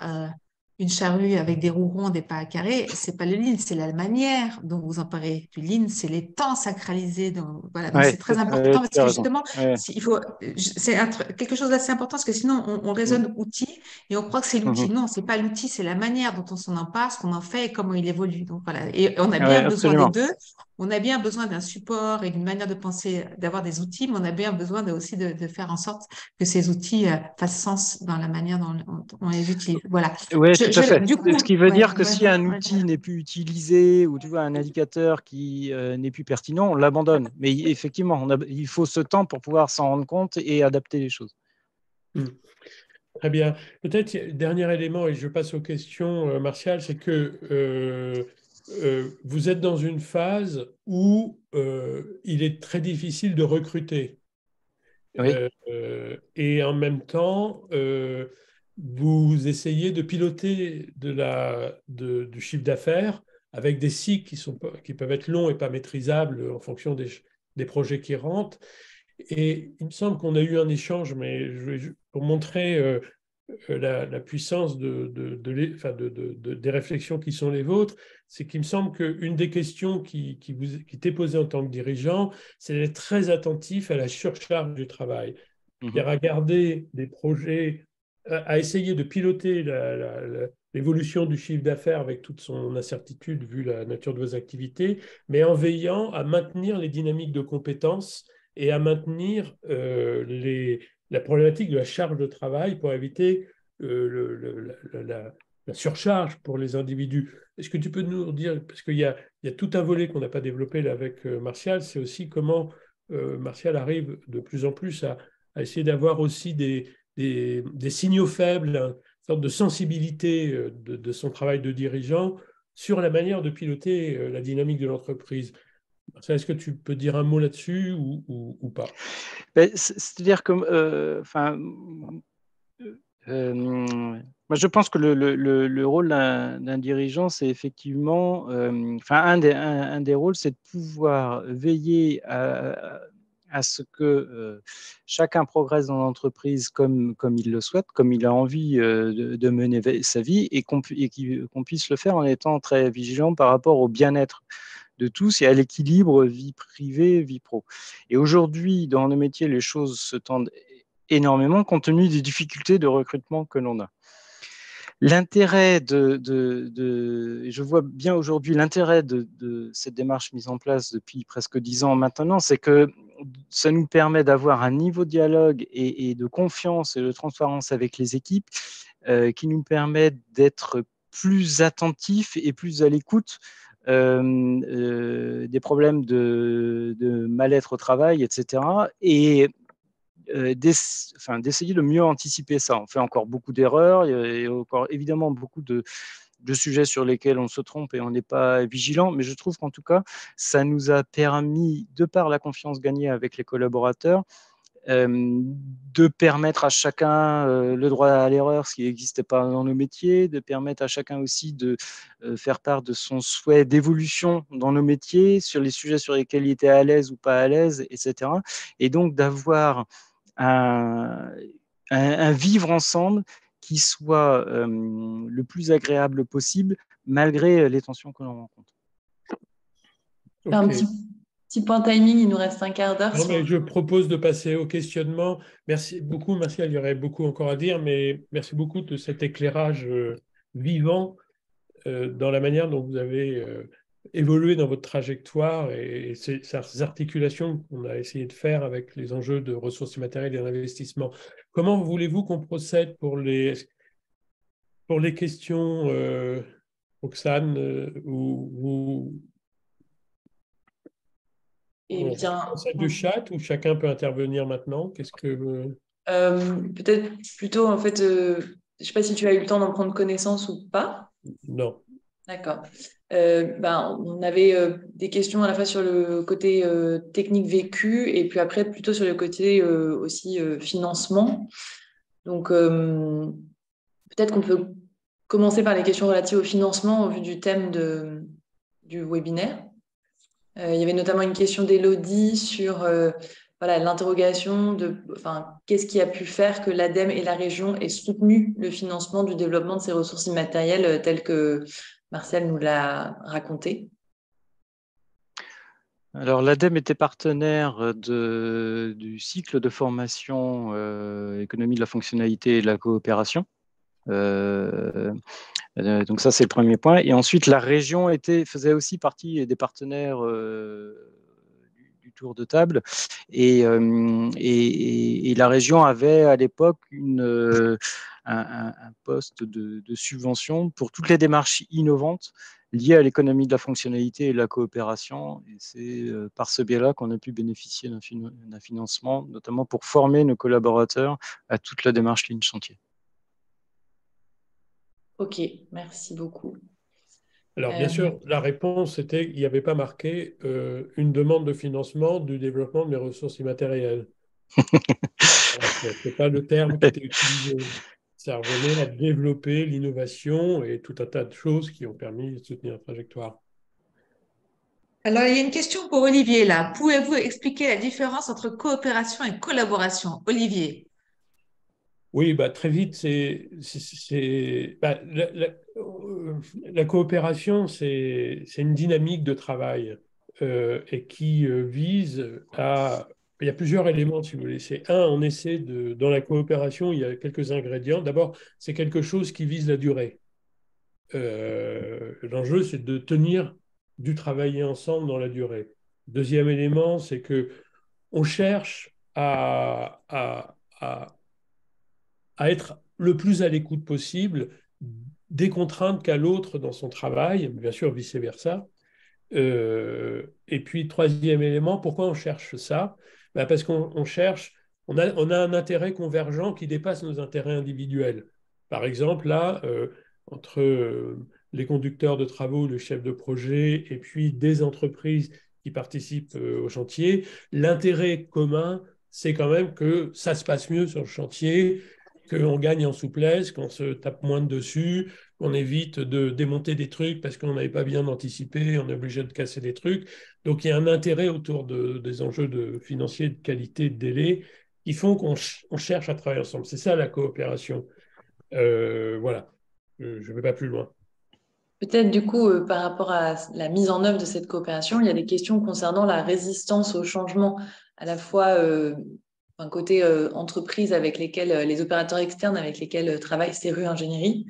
une charrue avec des roues rondes et pas carrées, c'est pas le lean, c'est la manière dont vous emparez du lean, c'est les temps sacralisés. Donc, voilà, donc c'est très important parce que justement, il faut, c'est quelque chose d'assez important parce que sinon on raisonne outil et on croit que c'est l'outil. Non, c'est pas l'outil, c'est la manière dont on s'en empare, ce qu'on en fait et comment il évolue. Donc voilà, et on a bien besoin des deux. On a bien besoin d'un support et d'une manière de penser, d'avoir des outils, mais on a bien besoin aussi de faire en sorte que ces outils fassent sens dans la manière dont on les utilise. Voilà. Oui, tout à fait. Du coup, ce qui veut dire que si un outil n'est plus utilisé ou tu vois un indicateur qui n'est plus pertinent, on l'abandonne. Mais effectivement, il faut ce temps pour pouvoir s'en rendre compte et adapter les choses. Très bien. Peut-être, dernier élément, et je passe aux questions, Martial, c'est que vous êtes dans une phase où il est très difficile de recruter. Oui. Et en même temps, vous essayez de piloter du chiffre d'affaires avec des cycles qui peuvent être longs et pas maîtrisables en fonction des projets qui rentrent. Et il me semble qu'on a eu un échange, mais pour montrer la puissance des réflexions qui sont les vôtres, c'est qu'il me semble qu'une des questions qui t'est posée en tant que dirigeant, c'est d'être très attentif à la surcharge du travail. C'est-à-dire à garder des projets, à essayer de piloter l'évolution du chiffre d'affaires avec toute son incertitude vu la nature de vos activités, mais en veillant à maintenir les dynamiques de compétences et à maintenir la problématique de la charge de travail pour éviter la surcharge pour les individus. Est-ce que tu peux nous dire, parce qu'il y a tout un volet qu'on n'a pas développé là avec Martial, c'est aussi comment Martial arrive de plus en plus à essayer d'avoir aussi des signaux faibles, une sorte de sensibilité de son travail de dirigeant sur la manière de piloter la dynamique de l'entreprise. Est-ce que tu peux dire un mot là-dessus ou pas? C'est-à-dire que, moi, je pense que le rôle d'un dirigeant, c'est effectivement, un des rôles, c'est de pouvoir veiller à ce que chacun progresse dans l'entreprise comme il le souhaite, comme il a envie de mener sa vie, et qu'on puisse le faire en étant très vigilant par rapport au bien-être de tous et à l'équilibre vie privée, vie pro. Et aujourd'hui, dans nos métiers, les choses se tendent énormément compte tenu des difficultés de recrutement que l'on a. L'intérêt je vois bien aujourd'hui l'intérêt de cette démarche mise en place depuis presque 10 ans maintenant, c'est que ça nous permet d'avoir un niveau de dialogue et de confiance et de transparence avec les équipes qui nous permet d'être plus attentifs et plus à l'écoute des problèmes de mal-être au travail, etc. Et d'essayer de mieux anticiper ça. On fait encore beaucoup d'erreurs, il y a encore évidemment beaucoup de sujets sur lesquels on se trompe et on n'est pas vigilant, mais je trouve qu'en tout cas, ça nous a permis, de par la confiance gagnée avec les collaborateurs, de permettre à chacun le droit à l'erreur, ce qui n'existait pas dans nos métiers, de permettre à chacun aussi de faire part de son souhait d'évolution dans nos métiers, sur les sujets sur lesquels il était à l'aise ou pas à l'aise, etc. Et donc d'avoir un vivre ensemble qui soit le plus agréable possible, malgré les tensions que l'on rencontre. Okay. Un petit point timing, il nous reste un quart d'heure. Non, mais je propose de passer au questionnement. Merci beaucoup, Martial, il y aurait beaucoup encore à dire, mais merci beaucoup de cet éclairage vivant dans la manière dont vous avez évolué dans votre trajectoire et ces articulations qu'on a essayé de faire avec les enjeux de ressources immatérielles et d'investissement. Comment voulez-vous qu'on procède pour les questions, Roxane, ou celle du chat où chacun peut intervenir maintenant? Qu'est-ce que peut-être plutôt en fait, je ne sais pas si tu as eu le temps d'en prendre connaissance ou pas. Non. D'accord. On avait des questions à la fois sur le côté technique vécu et puis après plutôt sur le côté aussi financement. Donc peut-être qu'on peut commencer par les questions relatives au financement au vu du thème du webinaire. Il y avait notamment une question d'Élodie sur l'interrogation de qu'est-ce qui a pu faire que l'ADEME et la région aient soutenu le financement du développement de ces ressources immatérielles tel que Martial nous l'a raconté. Alors, l'ADEME était partenaire du cycle de formation économie de la fonctionnalité et de la coopération. Donc ça, c'est le premier point. Et ensuite, la région faisait aussi partie des partenaires du tour de table. Et la région avait à l'époque un poste de subvention pour toutes les démarches innovantes liées à l'économie de la fonctionnalité et de la coopération. Et c'est par ce biais-là qu'on a pu bénéficier d'un financement, notamment pour former nos collaborateurs à toute la démarche ligne chantier. Ok, merci beaucoup. Alors, bien sûr, la réponse était qu'il n'y avait pas marqué une demande de financement du développement des ressources immatérielles. Ce n'est pas le terme qui était utilisé. Ça revenait à développer l'innovation et tout un tas de choses qui ont permis de soutenir la trajectoire. Alors, il y a une question pour Olivier là. Pouvez-vous expliquer la différence entre coopération et collaboration? Olivier. Oui, très vite, la coopération, c'est une dynamique de travail et qui vise à... Il y a plusieurs éléments, si vous voulez. C'est on essaie dans la coopération, il y a quelques ingrédients. D'abord, c'est quelque chose qui vise la durée. L'enjeu, c'est de tenir, du travailler ensemble dans la durée. Deuxième élément, c'est que on cherche à être le plus à l'écoute possible des contraintes qu'a l'autre dans son travail, bien sûr vice-versa. Et puis, troisième élément, pourquoi on cherche ça? Parce qu'on cherche, on a un intérêt convergent qui dépasse nos intérêts individuels. Par exemple, là, entre les conducteurs de travaux, le chef de projet, et puis des entreprises qui participent au chantier, l'intérêt commun, c'est quand même que ça se passe mieux sur le chantier, qu'on gagne en souplesse, qu'on se tape moins dessus, qu'on évite de démonter des trucs parce qu'on n'avait pas bien anticipé, on est obligé de casser des trucs. Donc il y a un intérêt autour des enjeux financiers, de qualité, de délai, qui font qu'on cherche à travailler ensemble. C'est ça la coopération. Voilà, je ne vais pas plus loin. Peut-être du coup, par rapport à la mise en œuvre de cette coopération, il y a des questions concernant la résistance au changement, à la fois côté entreprise avec lesquelles, les opérateurs externes avec lesquels travaille CERU Ingénierie,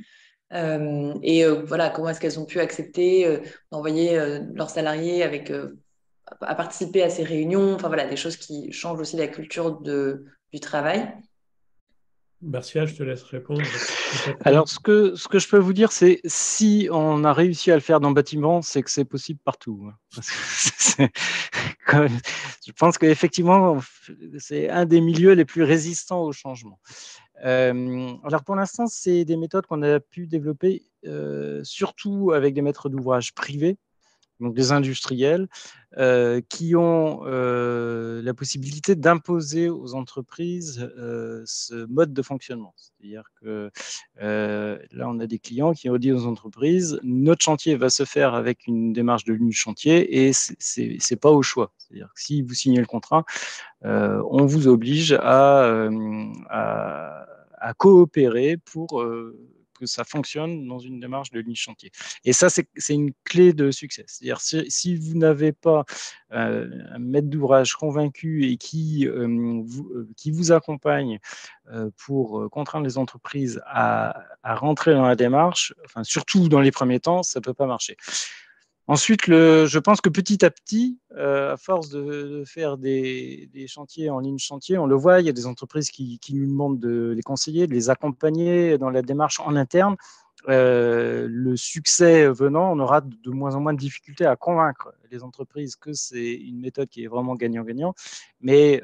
Voilà, comment est-ce qu'elles ont pu accepter d'envoyer leurs salariés à participer à ces réunions, enfin voilà, des choses qui changent aussi la culture du travail. Martial, je te laisse répondre. Alors, ce que je peux vous dire, c'est si on a réussi à le faire dans le bâtiment, c'est que c'est possible partout. Parce que je pense qu'effectivement, c'est un des milieux les plus résistants au changement. Alors, pour l'instant, c'est des méthodes qu'on a pu développer surtout avec des maîtres d'ouvrage privés, donc des industriels, qui ont la possibilité d'imposer aux entreprises ce mode de fonctionnement. C'est-à-dire que là, on a des clients qui ont dit aux entreprises, notre chantier va se faire avec une démarche de ligne chantier et c'est pas au choix. C'est-à-dire que si vous signez le contrat, on vous oblige à coopérer pour que ça fonctionne dans une démarche de ligne chantier. Et ça, c'est une clé de succès. C'est-à-dire, si vous n'avez pas un maître d'ouvrage convaincu et qui vous accompagne pour contraindre les entreprises à rentrer dans la démarche, enfin, surtout dans les premiers temps, ça ne peut pas marcher. Ensuite, je pense que petit à petit, à force de faire des chantiers en ligne chantier, on le voit, il y a des entreprises qui nous demandent de les conseiller, de les accompagner dans la démarche en interne. Le succès venant, on aura de moins en moins de difficultés à convaincre les entreprises que c'est une méthode qui est vraiment gagnant-gagnant. Mais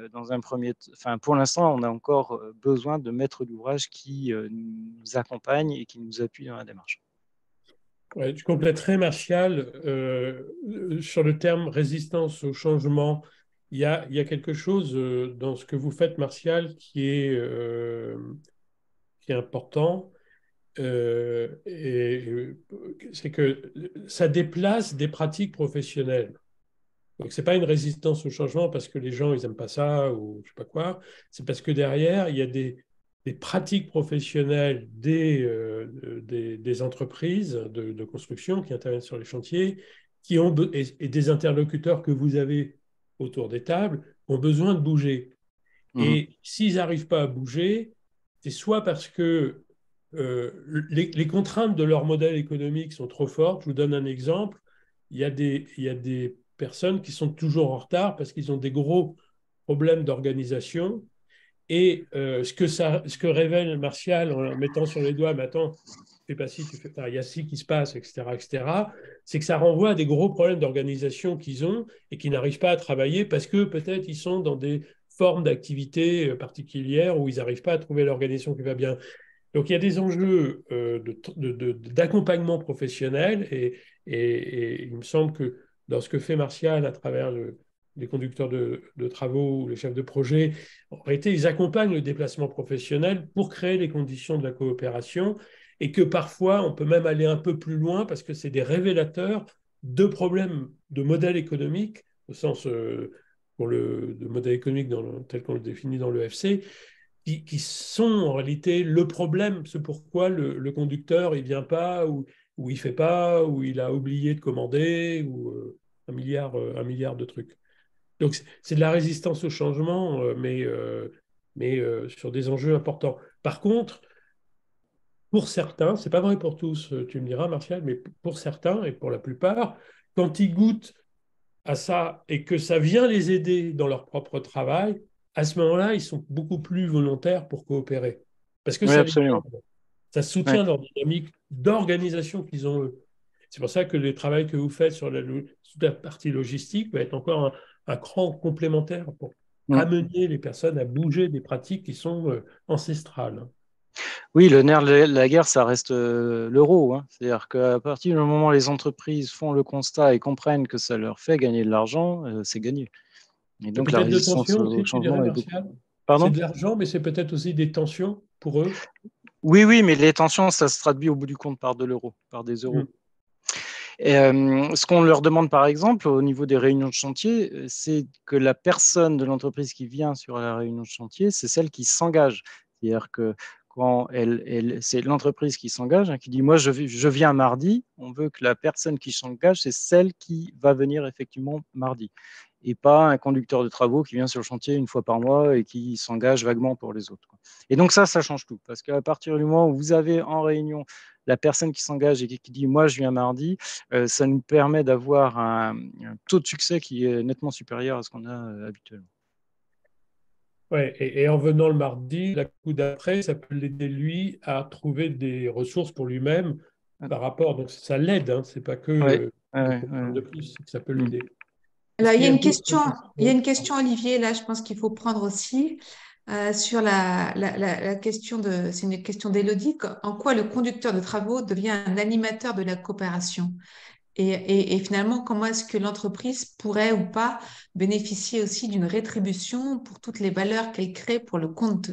pour l'instant, on a encore besoin de maîtres d'ouvrage qui nous accompagnent et qui nous appuient dans la démarche. Ouais, je compléterai, Martial, sur le terme résistance au changement. Il y a quelque chose dans ce que vous faites, Martial, qui est important. C'est que ça déplace des pratiques professionnelles. Donc, ce n'est pas une résistance au changement parce que les gens, ils n'aiment pas ça ou je ne sais pas quoi. C'est parce que derrière, il y a des pratiques professionnelles des entreprises de construction qui interviennent sur les chantiers et des interlocuteurs que vous avez autour des tables ont besoin de bouger. Et s'ils n'arrivent pas à bouger, c'est soit parce que les contraintes de leur modèle économique sont trop fortes. Je vous donne un exemple. Il y a des personnes qui sont toujours en retard parce qu'ils ont des gros problèmes d'organisation. Et ce que révèle Martial en mettant sur les doigts, mais attends, tu fais pas ci, tu fais pas, il y a ci qui se passe, etc., c'est que ça renvoie à des gros problèmes d'organisation qu'ils ont et qui n'arrivent pas à travailler parce que peut-être ils sont dans des formes d'activité particulières où ils n'arrivent pas à trouver l'organisation qui va bien. Donc il y a des enjeux d'accompagnement professionnel et il me semble que dans ce que fait Martial à travers les conducteurs de travaux ou les chefs de projet, en réalité, ils accompagnent le déplacement professionnel pour créer les conditions de la coopération et que parfois, on peut même aller un peu plus loin parce que c'est des révélateurs de problèmes de modèle économique, au sens de modèle économique tel qu'on le définit dans le FC, qui sont en réalité le problème, c'est pourquoi le conducteur il vient pas ou il fait pas ou il a oublié de commander ou un milliard de trucs. Donc c'est de la résistance au changement, mais sur des enjeux importants. Par contre, pour certains, c'est pas vrai pour tous, tu me diras, Martial, mais pour certains et pour la plupart, quand ils goûtent à ça et que ça vient les aider dans leur propre travail, à ce moment-là, ils sont beaucoup plus volontaires pour coopérer. Parce que Oui, absolument. ça soutient leur dynamique d'organisation qu'ils ont eux. C'est pour ça que le travail que vous faites sur la partie logistique va être encore un cran complémentaire pour amener les personnes à bouger des pratiques qui sont ancestrales. Oui, le nerf de la guerre, ça reste l'euro. C'est-à-dire qu'à partir du moment où les entreprises font le constat et comprennent que ça leur fait gagner de l'argent, c'est gagné. Et donc la Peut-être de résistance tensions au aussi, tu dirais, changement est beaucoup. Martial. C'est Pardon ? de l'argent, mais c'est peut-être aussi des tensions pour eux. Oui, mais les tensions, ça se traduit au bout du compte par de l'euro, par des euros. Et, ce qu'on leur demande, par exemple, au niveau des réunions de chantier, c'est que la personne de l'entreprise qui vient sur la réunion de chantier, c'est celle qui s'engage. C'est-à-dire que quand c'est l'entreprise qui s'engage, qui dit « moi, je viens mardi », on veut que la personne qui s'engage, c'est celle qui va venir effectivement mardi. et pas un conducteur de travaux qui vient sur le chantier une fois par mois et qui s'engage vaguement pour les autres, quoi. Et donc ça change tout, parce qu'à partir du moment où vous avez en réunion la personne qui s'engage et qui dit « moi, je viens mardi », ça nous permet d'avoir un taux de succès qui est nettement supérieur à ce qu'on a habituellement. Ouais, et en venant le mardi, la coup d'après, ça peut l'aider lui à trouver des ressources pour lui-même par rapport. Donc ça l'aide, hein, c'est pas que de plus, ça peut l'aider. Alors, il y a une question, Olivier, là, je pense qu'il faut prendre aussi sur la question c'est une question d'Élodie. En quoi le conducteur de travaux devient un animateur de la coopération? Et finalement, comment est-ce que l'entreprise pourrait ou pas bénéficier aussi d'une rétribution pour toutes les valeurs qu'elle crée pour le compte,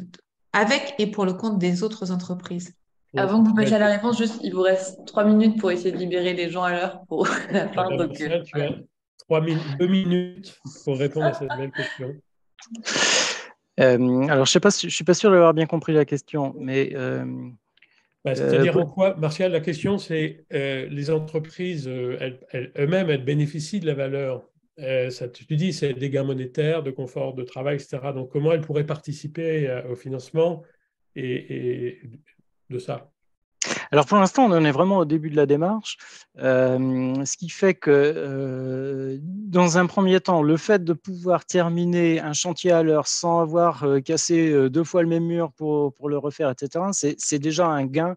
avec et pour le compte des autres entreprises? Avant que vous passiez à la réponse, juste, il vous reste 3 minutes pour essayer de libérer les gens à l'heure pour la fin. Donc, Martial, tu as 2 minutes pour répondre à cette belle question. Alors, je ne suis pas sûr d'avoir bien compris la question, mais… c'est-à-dire en quoi, Martial, la question c'est les entreprises elles-mêmes, elles bénéficient de la valeur. Ça, tu dis, c'est des gains monétaires, de confort de travail, etc. Donc comment elles pourraient participer au financement et de ça? Alors pour l'instant, on en est vraiment au début de la démarche, ce qui fait que dans un premier temps, le fait de pouvoir terminer un chantier à l'heure sans avoir cassé 2 fois le même mur pour le refaire, etc., c'est déjà un gain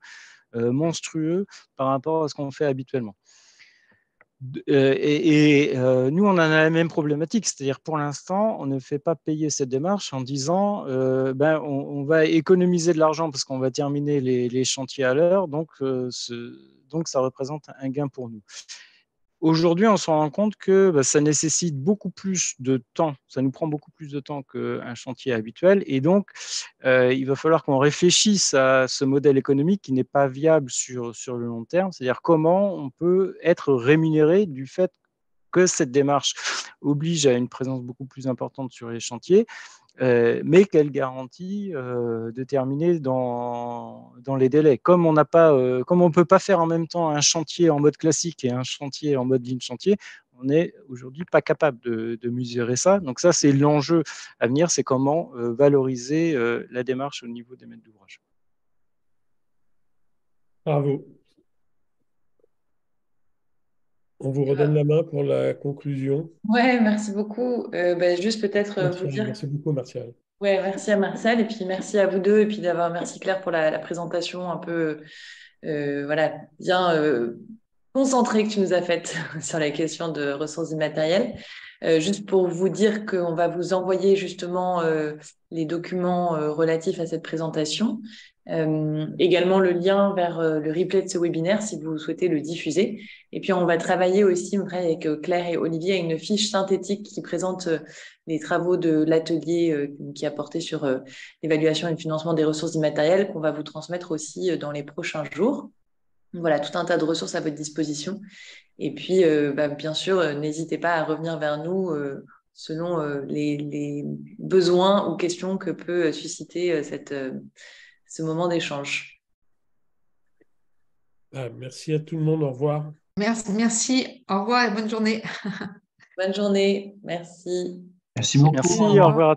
monstrueux par rapport à ce qu'on fait habituellement. Nous, on en a la même problématique, c'est-à-dire pour l'instant, on ne fait pas payer cette démarche en disant on va économiser de l'argent parce qu'on va terminer les chantiers à l'heure, donc ça représente un gain pour nous. Aujourd'hui, on se rend compte que ça nécessite beaucoup plus de temps, ça nous prend beaucoup plus de temps qu'un chantier habituel, et donc il va falloir qu'on réfléchisse à ce modèle économique qui n'est pas viable sur le long terme, c'est-à-dire comment on peut être rémunéré du fait que cette démarche oblige à une présence beaucoup plus importante sur les chantiers, mais qu'elle garantit de terminer dans les délais. Comme on ne peut pas faire en même temps un chantier en mode classique et un chantier en mode ligne chantier, on n'est aujourd'hui pas capable de mesurer ça. Donc ça, c'est l'enjeu à venir, c'est comment valoriser la démarche au niveau des maîtres d'ouvrage. Bravo. On vous redonne la main pour la conclusion. Ouais, merci beaucoup. Juste peut-être vous dire. Merci beaucoup, Martial. Ouais, merci à Martial et puis merci à vous deux et puis merci Claire pour la présentation un peu bien concentrée que tu nous as faite sur la question de ressources immatérielles. Juste pour vous dire qu'on va vous envoyer justement les documents relatifs à cette présentation. Également le lien vers le replay de ce webinaire si vous souhaitez le diffuser. Et puis on va travailler aussi avec Claire et Olivier à une fiche synthétique qui présente les travaux de l'atelier qui a porté sur l'évaluation et le financement des ressources immatérielles qu'on va vous transmettre aussi dans les prochains jours. Voilà, tout un tas de ressources à votre disposition. Et puis, bien sûr, n'hésitez pas à revenir vers nous selon les besoins ou questions que peut susciter ce moment d'échange. Merci à tout le monde. Au revoir. Merci. Au revoir et bonne journée. Bonne journée. Merci. Merci beaucoup. Merci, au revoir.